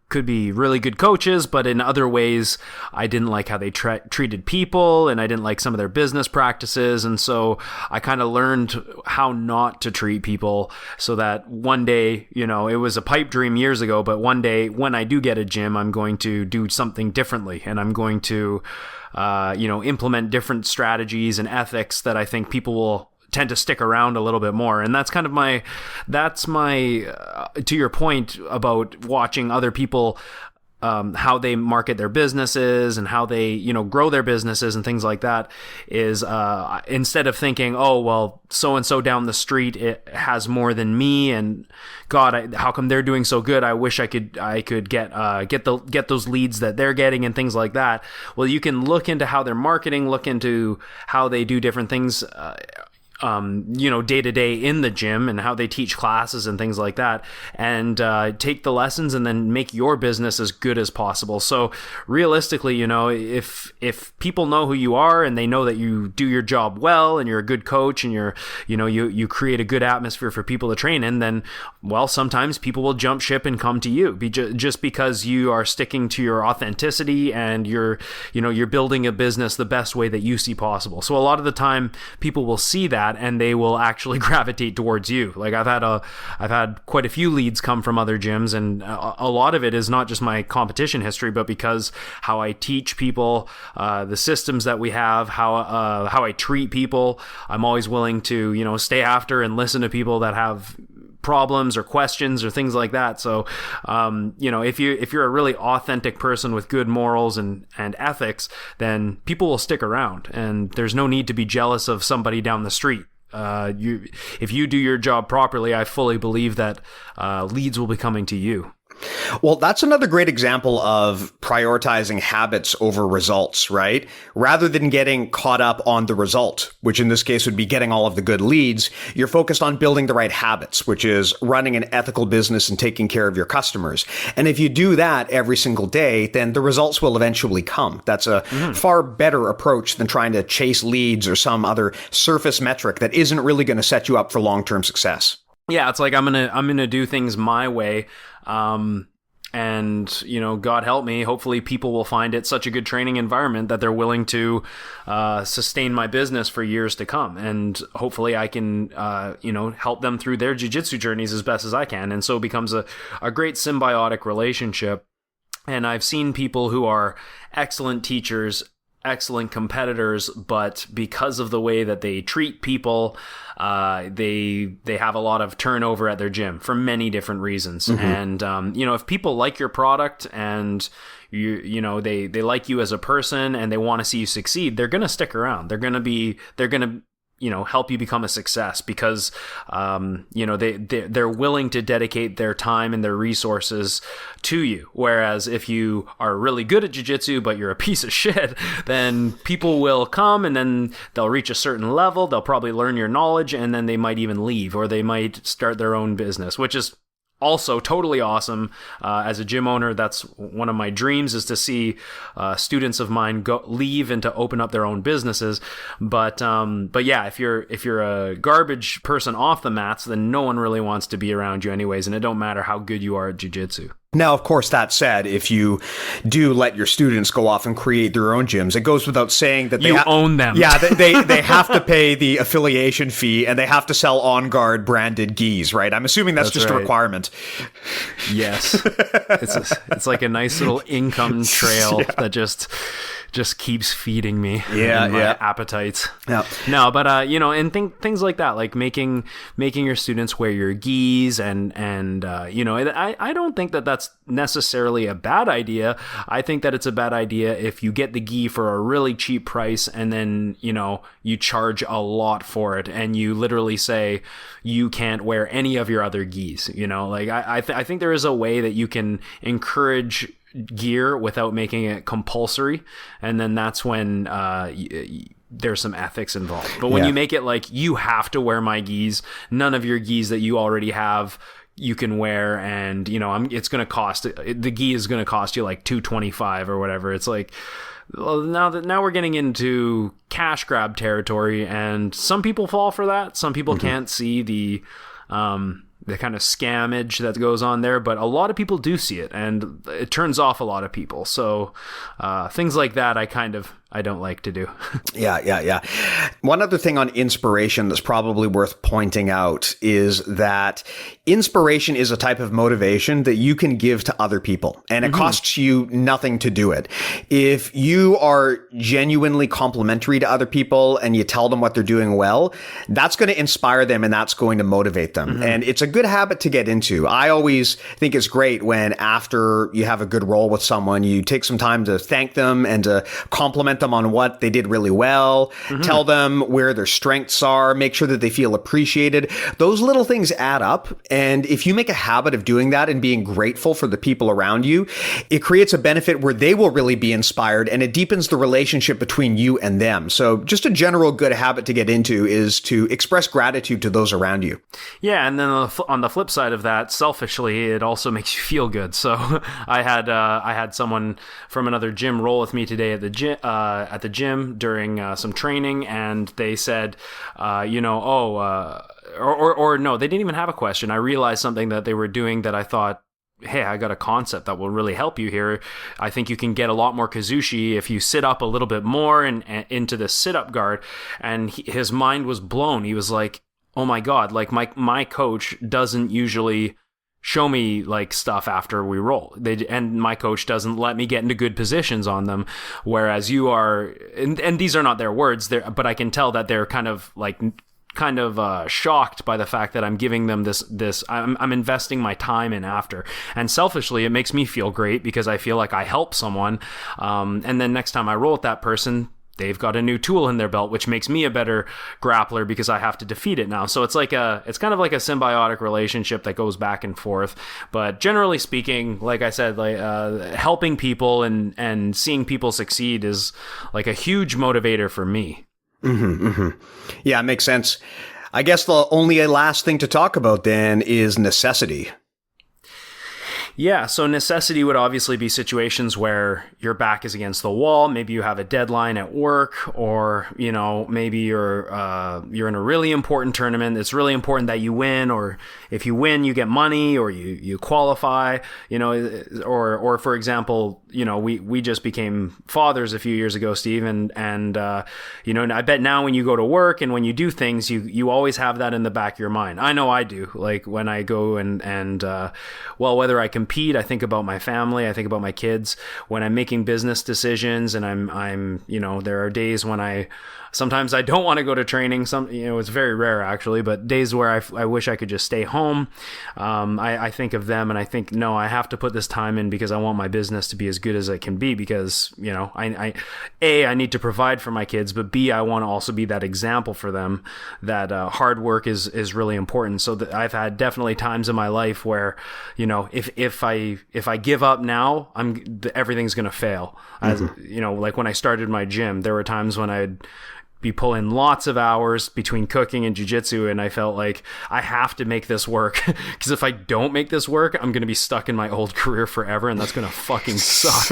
could be really good coaches, but in other ways, I didn't like how they treated people, and I didn't like some of their business practices. And so I kind of learned how not to treat people, so that one day, it was a pipe dream years ago, but one day when I do get a gym, I'm going to do something differently, and I'm going to, implement different strategies and ethics that I think people will tend to stick around a little bit more. And that's kind of my to your point about watching other people, how they market their businesses and how they, grow their businesses and things like that, is instead of thinking, oh, well, so-and-so down the street, it has more than me, and God, how come they're doing so good? I wish I could get those leads that they're getting and things like that. Well, you can look into how they're marketing, look into how they do different things, day to day in the gym, and how they teach classes and things like that, and take the lessons and then make your business as good as possible. So realistically, if people know who you are and they know that you do your job well and you're a good coach and you create a good atmosphere for people to train in, then, well, sometimes people will jump ship and come to you just because you are sticking to your authenticity and you're building a business the best way that you see possible. So a lot of the time people will see that and they will actually gravitate towards you. Like I've had quite a few leads come from other gyms, and a lot of it is not just my competition history, but because how I teach people, the systems that we have, how I treat people. I'm always willing to stay after and listen to people that have problems or questions or things like that. So if you're a really authentic person with good morals and ethics, then people will stick around, and there's no need to be jealous of somebody down the street. If you do your job properly, I fully believe that leads will be coming to you. Well, that's another great example of prioritizing habits over results, right? Rather than getting caught up on the result, which in this case would be getting all of the good leads, you're focused on building the right habits, which is running an ethical business and taking care of your customers. And if you do that every single day, then the results will eventually come. That's a far better approach than trying to chase leads or some other surface metric that isn't really going to set you up for long-term success. Yeah, it's like I'm gonna do things my way, and God help me. Hopefully, people will find it such a good training environment that they're willing to sustain my business for years to come, and hopefully, I can help them through their jiu-jitsu journeys as best as I can, and so it becomes a great symbiotic relationship. And I've seen people who are excellent teachers, excellent competitors, but because of the way that they treat people, they have a lot of turnover at their gym for many different reasons. And if people like your product and they like you as a person and they want to see you succeed, they're going to stick around. They're going to help you become a success because, they're willing to dedicate their time and their resources to you. Whereas if you are really good at jiu-jitsu, but you're a piece of shit, then people will come and then they'll reach a certain level. They'll probably learn your knowledge and then they might even leave or they might start their own business, which is also totally awesome. As a gym owner, that's one of my dreams, is to see students of mine leave and to open up their own businesses. But yeah, if you're a garbage person off the mats, then no one really wants to be around you anyways, and it don't matter how good you are at jiu-jitsu. Now, of course, that said, if you do let your students go off and create their own gyms, it goes without saying that you own them. Yeah, they have to pay the affiliation fee and they have to sell On Guard branded gis, right? I'm assuming that's just right. A requirement. Yes, it's like a nice little income trail that just keeps feeding me my appetites. Yeah. No, but and things like that, like making your students wear your gis and I don't think that that's necessarily a bad idea. I think that it's a bad idea if you get the gi for a really cheap price and then, you charge a lot for it and you literally say you can't wear any of your other gis, I think there is a way that you can encourage gear without making it compulsory, and then that's when there's some ethics involved. But when you make it like you have to wear my gis, none of your gis that you already have you can wear, and it's going to cost, the gi is going to cost you like $225 or whatever. It's like, well, now we're getting into cash grab territory, and some people fall for that. Some people can't see the kind of scammage that goes on there, but a lot of people do see it, and it turns off a lot of people. So things like that, I don't like to do. Yeah. One other thing on inspiration that's probably worth pointing out is that inspiration is a type of motivation that you can give to other people, and it costs you nothing to do it. If you are genuinely complimentary to other people and you tell them what they're doing well, that's going to inspire them and that's going to motivate them. And it's a good habit to get into. I always think it's great when after you have a good roll with someone, you take some time to thank them and to compliment them on what they did really well, tell them where their strengths are, make sure that they feel appreciated. Those little things add up. And if you make a habit of doing that and being grateful for the people around you, it creates a benefit where they will really be inspired and it deepens the relationship between you and them. So just a general good habit to get into is to express gratitude to those around you. Yeah. And then on the flip side of that, selfishly, it also makes you feel good. So I had someone from another gym roll with me today at the gym during some training, and they said, no, they didn't even have a question. I realized something that they were doing that I thought, hey, I got a concept that will really help you here. I think you can get a lot more kazushi if you sit up a little bit more and into the sit-up guard. And his mind was blown. He was like, oh my God, like my coach doesn't usually show me like stuff after we roll. And my coach doesn't let me get into good positions on them. Whereas you are, and these are not their words, but I can tell that they're kind of shocked by the fact that I'm giving them this. I'm investing my time in after. And selfishly, it makes me feel great because I feel like I help someone. And then next time I roll with that person, they've got a new tool in their belt, which makes me a better grappler because I have to defeat it now. So it's kind of like a symbiotic relationship that goes back and forth. But generally speaking, like I said, helping people and seeing people succeed is like a huge motivator for me. Mm-hmm, mm-hmm. Yeah, it makes sense. I guess the only last thing to talk about then is necessity. Yeah, so necessity would obviously be situations where your back is against the wall. Maybe you have a deadline at work, or maybe you're in a really important tournament. It's really important that you win, or if you win, you get money, or you qualify. Or for example, we just became fathers a few years ago, Steve, and I bet now when you go to work and when you do things, you always have that in the back of your mind. I know I do. Like when I go and whether I compete, I think about my family, I think about my kids. When I'm making business decisions, and I'm there are days when sometimes I don't want to go to training. It's very rare actually, but days where I wish I could just stay home. I think of them and I think, no, I have to put this time in because I want my business to be as good as it can be, because, I need to provide for my kids, but B, I want to also be that example for them that hard work is really important. So that I've had definitely times in my life where, if I give up now, everything's going to fail. Like when I started my gym, there were times when I'd be pulling lots of hours between cooking and jiu-jitsu, and I felt like I have to make this work, because if I don't make this work, I'm going to be stuck in my old career forever, and that's going to fucking suck.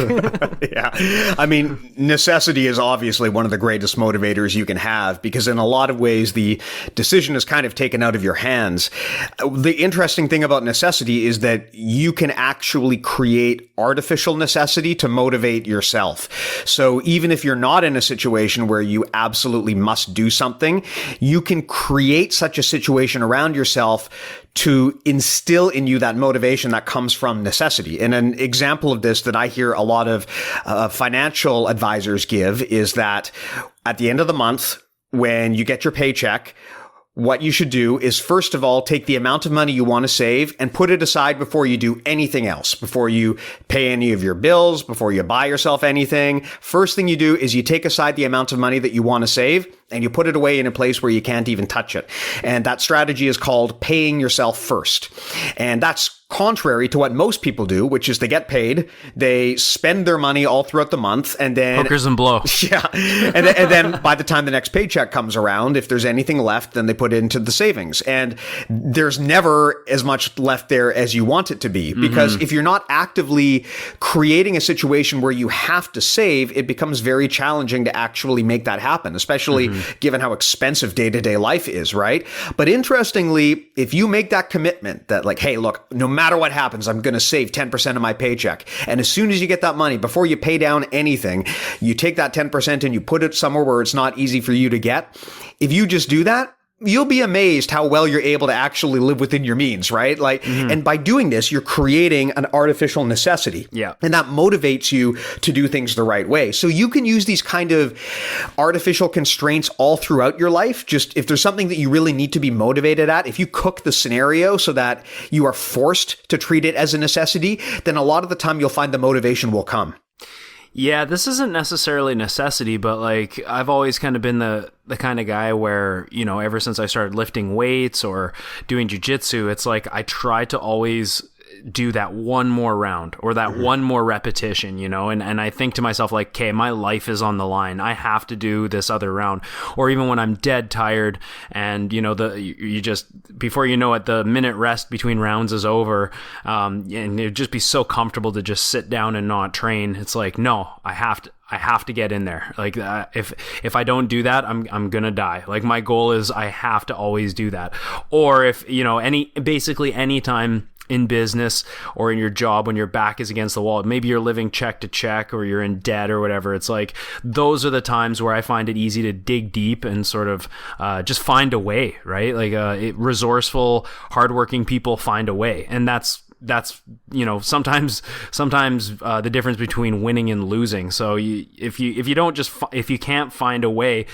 Yeah. I mean, necessity is obviously one of the greatest motivators you can have, because in a lot of ways, the decision is kind of taken out of your hands. The interesting thing about necessity is that you can actually create artificial necessity to motivate yourself. So even if you're not in a situation where you absolutely must do something, you can create such a situation around yourself to instill in you that motivation that comes from necessity. And an example of this that I hear a lot of financial advisors give is that at the end of the month, when you get your paycheck, what you should do is, first of all, take the amount of money you want to save and put it aside before you do anything else, before you pay any of your bills, before you buy yourself anything. First thing you do is you take aside the amount of money that you want to save and you put it away in a place where you can't even touch it. And that strategy is called paying yourself first. And that's contrary to what most people do, which is they get paid, they spend their money all throughout the month, and then hookers and blow. Yeah, and then by the time the next paycheck comes around, if there's anything left, then they put it into the savings, and there's never as much left there as you want it to be, because if you're not actively creating a situation where you have to save, it becomes very challenging to actually make that happen, especially given how expensive day-to-day life is, right? But interestingly, if you make that commitment that like, hey, look, no matter what happens, I'm going to save 10% of my paycheck. And as soon as you get that money, before you pay down anything, you take that 10% and you put it somewhere where it's not easy for you to get. If you just do that, you'll be amazed how well you're able to actually live within your means, right? And by doing this, you're creating an artificial necessity. Yeah. And that motivates you to do things the right way. So you can use these kind of artificial constraints all throughout your life. Just if there's something that you really need to be motivated at, if you cook the scenario so that you are forced to treat it as a necessity, then a lot of the time you'll find the motivation will come. Yeah, this isn't necessarily necessity, but like I've always kind of been the kind of guy where, ever since I started lifting weights or doing jiu-jitsu, it's like I try to always do that one more round or that one more repetition, and I think to myself like, okay, my life is on the line. I have to do this other round. Or even when I'm dead tired and, you just, before you know it, the minute rest between rounds is over, and it'd just be so comfortable to just sit down and not train. It's like, no, I have to get in there. Like if I don't do that, I'm going to die. Like my goal is I have to always do that. Or if, basically any time in business or in your job when your back is against the wall, maybe you're living check to check or you're in debt or whatever. It's like, those are the times where I find it easy to dig deep and sort of just find a way, right? Like resourceful, hardworking people find a way. And that's sometimes the difference between winning and losing. So if you can't find a way,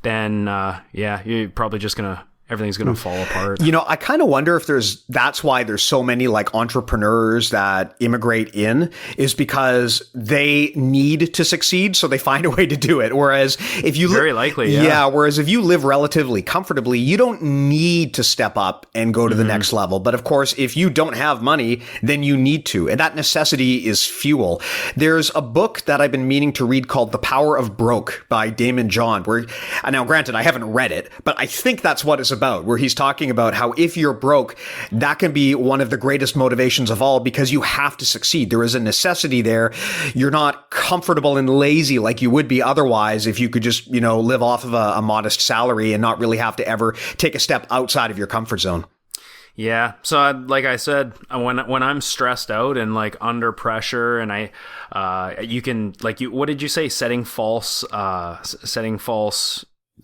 then you're probably just gonna everything's going to fall apart. I kind of wonder if that's why there's so many like entrepreneurs that immigrate in, is because they need to succeed. So they find a way to do it. Whereas if you very likely, whereas if you live relatively comfortably, you don't need to step up and go to the next level. But of course, if you don't have money, then you need to. And that necessity is fuel. There's a book that I've been meaning to read called The Power of Broke by Daymond John, where, now granted, I haven't read it, but I think that's what it's about, where he's talking about how if you're broke, that can be one of the greatest motivations of all, because you have to succeed. There is a necessity there. You're not comfortable and lazy like you would be otherwise if you could just, live off of a modest salary and not really have to ever take a step outside of your comfort zone. Yeah. So like I said, when I'm stressed out and like under pressure, and you can, like, what did you say? Setting false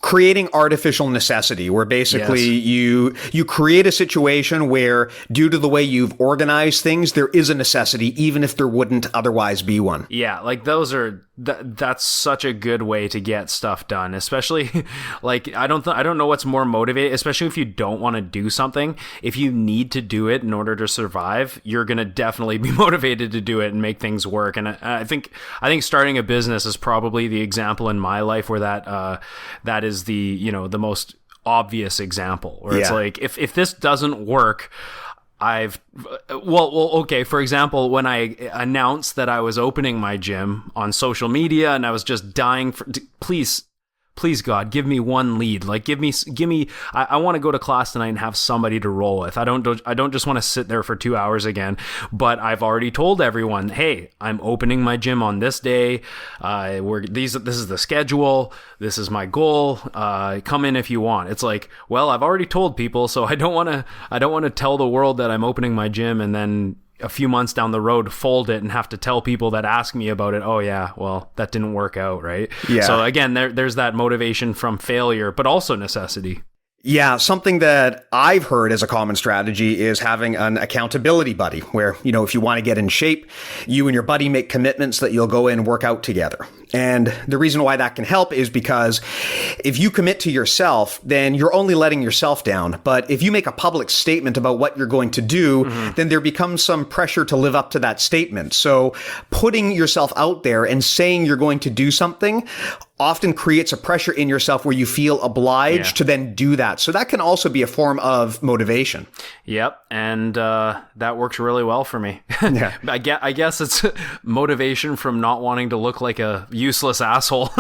creating artificial necessity, where basically you create a situation where, due to the way you've organized things, there is a necessity, even if there wouldn't otherwise be one. Yeah, like that's such a good way to get stuff done, especially like I don't know what's more motivating, especially if you don't want to do something. If you need to do it in order to survive, you're going to definitely be motivated to do it and make things work. And I think starting a business is probably the example in my life where that is the most obvious example, where it's like, if this doesn't work, okay, for example, when I announced that I was opening my gym on social media, and I was just dying please God, give me one lead. Like, give me, I want to go to class tonight and have somebody to roll with. I don't just want to sit there for 2 hours again, but I've already told everyone, hey, I'm opening my gym on this day. This is the schedule. This is my goal. Come in if you want. It's like, well, I've already told people, so I don't want to tell the world that I'm opening my gym and then a few months down the road fold it and have to tell people that ask me about it, oh yeah, well, that didn't work out, right? Yeah. So again, there's that motivation from failure, but also necessity. Yeah, something that I've heard as a common strategy is having an accountability buddy, where, if you want to get in shape, you and your buddy make commitments that you'll go in and work out together. And the reason why that can help is because if you commit to yourself, then you're only letting yourself down. But if you make a public statement about what you're going to do, then there becomes some pressure to live up to that statement. So putting yourself out there and saying you're going to do something often creates a pressure in yourself where you feel obliged to then do that. So that can also be a form of motivation. Yep. And that works really well for me. Yeah. I guess it's motivation from not wanting to look like a useless asshole.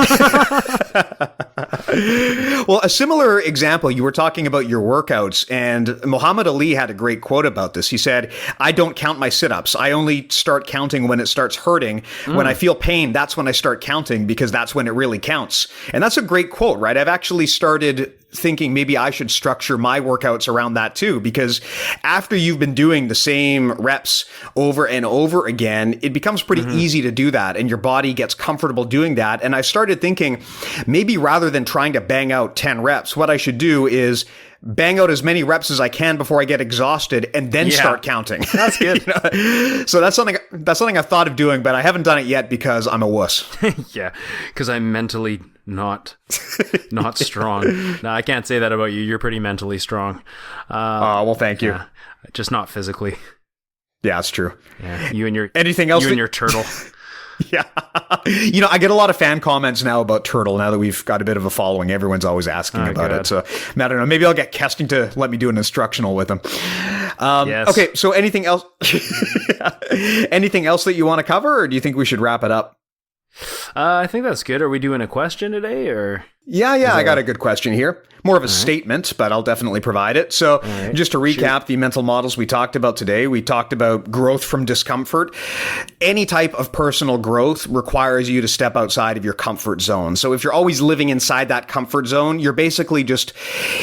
Well, a similar example, you were talking about your workouts, and Muhammad Ali had a great quote about this. He said, I don't count my sit-ups. I only start counting when it starts hurting. When I feel pain, that's when I start counting, because that's when it really counts. And that's a great quote, right? I've actually started thinking maybe I should structure my workouts around that too, because after you've been doing the same reps over and over again, it becomes pretty easy to do that, and your body gets comfortable doing that. And I started thinking, maybe rather than trying to bang out 10 reps, what I should do is bang out as many reps as I can before I get exhausted, and then start counting. That's good. So that's something I've thought of doing, but I haven't done it yet because I'm a wuss. Yeah, because I'm mentally not strong. No, I can't say that about you. You're pretty mentally strong. Well, thank you. Yeah, just not physically. Yeah, that's true. Yeah, you and your turtle. Yeah. I get a lot of fan comments now about Turtle now that we've got a bit of a following. Everyone's always asking about it. So, I don't know. Maybe I'll get Kesting to let me do an instructional with him. Yes. Okay. So anything else? Anything else that you want to cover, or do you think we should wrap it up? I think that's good. Are we doing a question today, or? Yeah, I got a good question here. More of a statement, but I'll definitely provide it. So just to recap the mental models we talked about today, we talked about growth from discomfort. Any type of personal growth requires you to step outside of your comfort zone. So if you're always living inside that comfort zone, you're basically just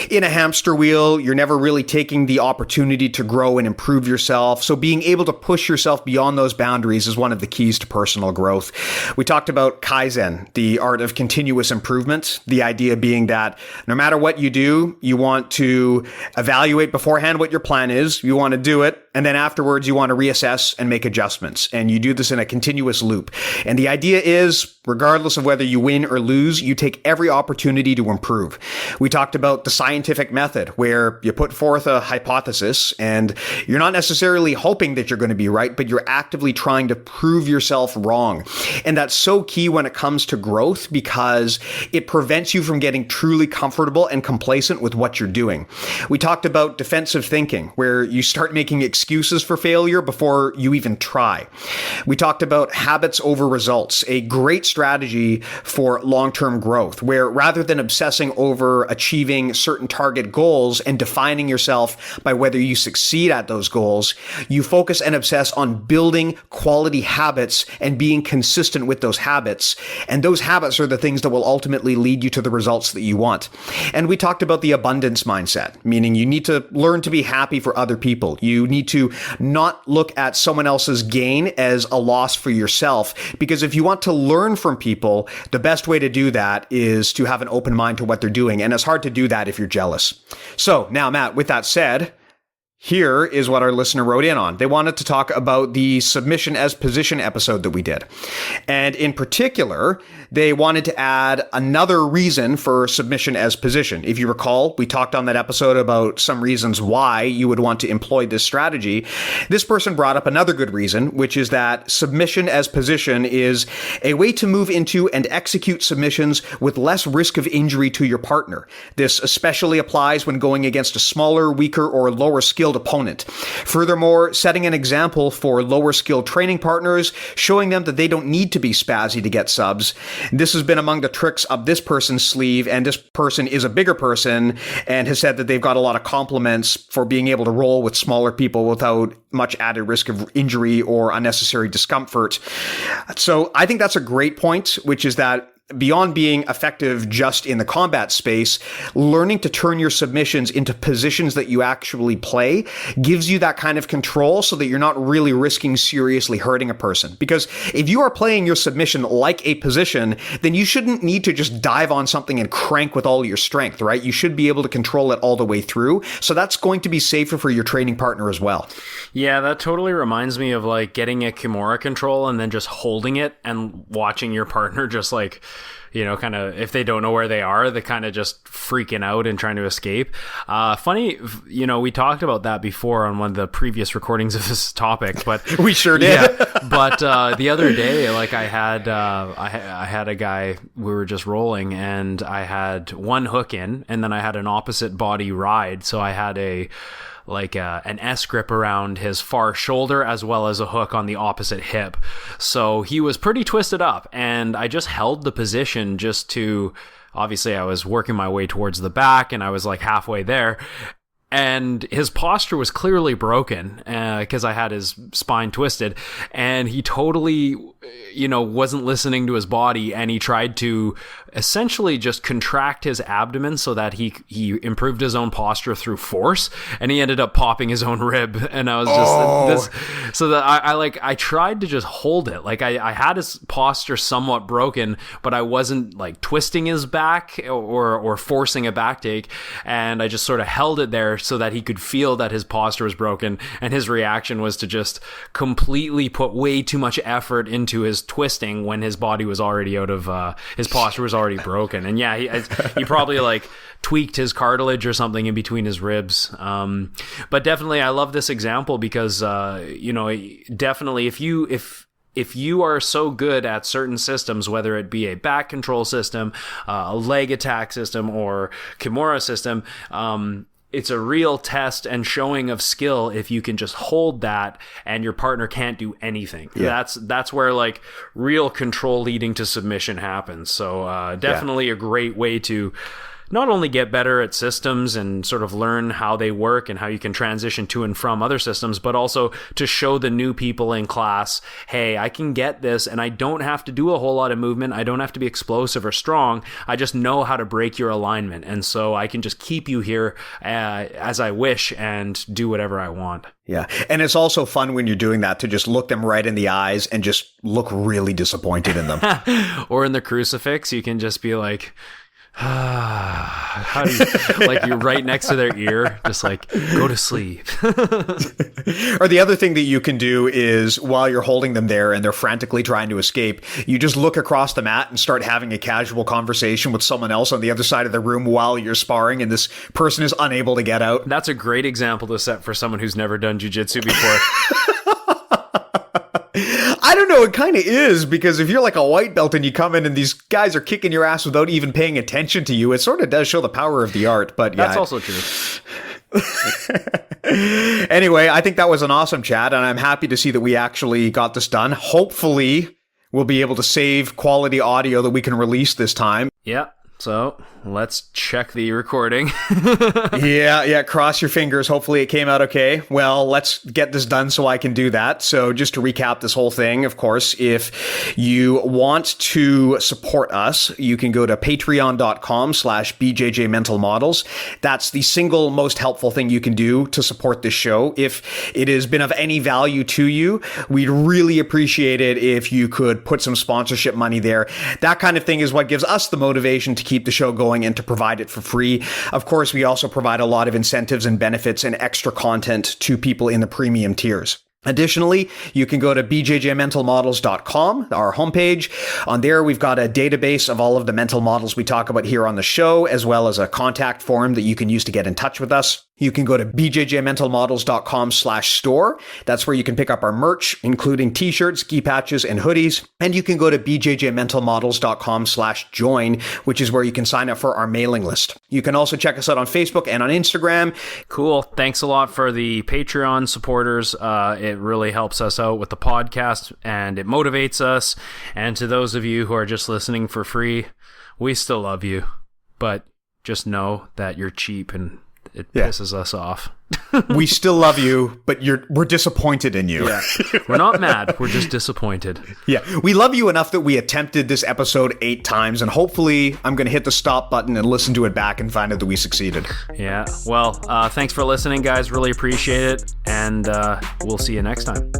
in a hamster wheel. You're never really taking the opportunity to grow and improve yourself. So being able to push yourself beyond those boundaries is one of the keys to personal growth. We talked about about Kaizen, the art of continuous improvement. The idea being that no matter what you do, you want to evaluate beforehand what your plan is. You want to do it. And then afterwards, you want to reassess and make adjustments. And you do this in a continuous loop. And the idea is, regardless of whether you win or lose, you take every opportunity to improve. We talked about the scientific method, where you put forth a hypothesis and you're not necessarily hoping that you're going to be right, but you're actively trying to prove yourself wrong. And that's so key when it comes to growth, because it prevents you from getting truly comfortable and complacent with what you're doing. We talked about defensive thinking, where you start making excuses for failure before you even try. We talked about habits over results, a great strategy for long-term growth, where rather than obsessing over achieving certain target goals and defining yourself by whether you succeed at those goals, you focus and obsess on building quality habits and being consistent with those habits. And those habits are the things that will ultimately lead you to the results that you want. And we talked about the abundance mindset, meaning you need to learn to be happy for other people. You need to not look at someone else's gain as a loss for yourself, because if you want to learn from people, the best way to do that is to have an open mind to what they're doing. And it's hard to do that if you're jealous. So now, Matt, with that said, here is what our listener wrote in on. They wanted to talk about the submission as position episode that we did. And in particular, they wanted to add another reason for submission as position. If you recall, we talked on that episode about some reasons why you would want to employ this strategy. This person brought up another good reason, which is that submission as position is a way to move into and execute submissions with less risk of injury to your partner. This especially applies when going against a smaller, weaker, or lower skilled opponent. Furthermore, setting an example for lower skilled training partners, showing them that they don't need to be spazzy to get subs. This has been among the tricks up this person's sleeve, and this person is a bigger person and has said that they've got a lot of compliments for being able to roll with smaller people without much added risk of injury or unnecessary discomfort. So I think that's a great point, which is that beyond being effective just in the combat space, learning to turn your submissions into positions that you actually play gives you that kind of control so that you're not really risking seriously hurting a person. Because if you are playing your submission like a position, then you shouldn't need to just dive on something and crank with all your strength, right? You should be able to control it all the way through. So that's going to be safer for your training partner as well. Yeah, that totally reminds me of like getting a Kimura control and then just holding it and watching your partner just like, you know, kind of, if they don't know where they are, they kind of just freaking out and trying to escape. Funny, you know, we talked about that before on one of the previous recordings of this topic, but we sure did. Yeah, but the other day, like I had a guy, we were just rolling, and I had one hook in, and then I had an opposite body ride, so I had an S grip around his far shoulder as well as a hook on the opposite hip. So he was pretty twisted up, and I just held the position just to, obviously I was working my way towards the back and I was like halfway there. And his posture was clearly broken because I had his spine twisted, and he totally, you know, wasn't listening to his body, and he tried to essentially just contract his abdomen so that he improved his own posture through force, and he ended up popping his own rib. And I was just so that I tried to just hold it. Like I had his posture somewhat broken, but I wasn't like twisting his back or forcing a back take, and I just sort of held it there so that he could feel that his posture was broken, and his reaction was to just completely put way too much effort into his twisting when his body was already out of his posture was already broken. And yeah, he probably like tweaked his cartilage or something in between his ribs. But definitely I love this example because you know, definitely if you are so good at certain systems, whether it be a back control system, a leg attack system, or Kimura system, it's a real test and showing of skill if you can just hold that and your partner can't do anything. Yeah. That's where like real control leading to submission happens. So definitely a great way to not only get better at systems and sort of learn how they work and how you can transition to and from other systems, but also to show the new people in class, hey, I can get this and I don't have to do a whole lot of movement. I don't have to be explosive or strong. I just know how to break your alignment. And so I can just keep you here as I wish and do whatever I want. Yeah. And it's also fun when you're doing that to just look them right in the eyes and just look really disappointed in them. Or in the crucifix, you can just be like, how do you, like you're right next to their ear, just like, go to sleep. Or the other thing that you can do is while you're holding them there and they're frantically trying to escape, you just look across the mat and start having a casual conversation with someone else on the other side of the room while you're sparring and this person is unable to get out. That's a great example to set for someone who's never done jiu-jitsu before. I don't know, it kind of is, because if you're like a white belt and you come in and these guys are kicking your ass without even paying attention to you, it sort of does show the power of the art. But yeah, that's also true. Anyway, I think that was an awesome chat, and I'm happy to see that we actually got this done. Hopefully, we'll be able to save quality audio that we can release this time. Yeah. So let's check the recording. Yeah. Cross your fingers. Hopefully it came out okay. Well, let's get this done so I can do that. So just to recap this whole thing, of course, if you want to support us, you can go to patreon.com/BJJ Mental Models. That's the single most helpful thing you can do to support this show. If it has been of any value to you, we'd really appreciate it if you could put some sponsorship money there. That kind of thing is what gives us the motivation to keep the show going and to provide it for free. Of course, we also provide a lot of incentives and benefits and extra content to people in the premium tiers. Additionally, you can go to bjjmentalmodels.com, our homepage. On there, we've got a database of all of the mental models we talk about here on the show, as well as a contact form that you can use to get in touch with us. You can go to bjjmentalmodels.com/store. That's where you can pick up our merch, including t-shirts, gi patches, and hoodies. And you can go to bjjmentalmodels.com/join, which is where you can sign up for our mailing list. You can also check us out on Facebook and on Instagram. Cool. Thanks a lot for the Patreon supporters. It really helps us out with the podcast and it motivates us. And to those of you who are just listening for free, we still love you. But just know that you're cheap and it pisses us off. We still love you, but we're disappointed in you. Yeah. We're not mad. We're just disappointed. Yeah. We love you enough that we attempted this episode 8 times, and hopefully I'm going to hit the stop button and listen to it back and find out that we succeeded. Yeah. Well, thanks for listening, guys. Really appreciate it. And we'll see you next time.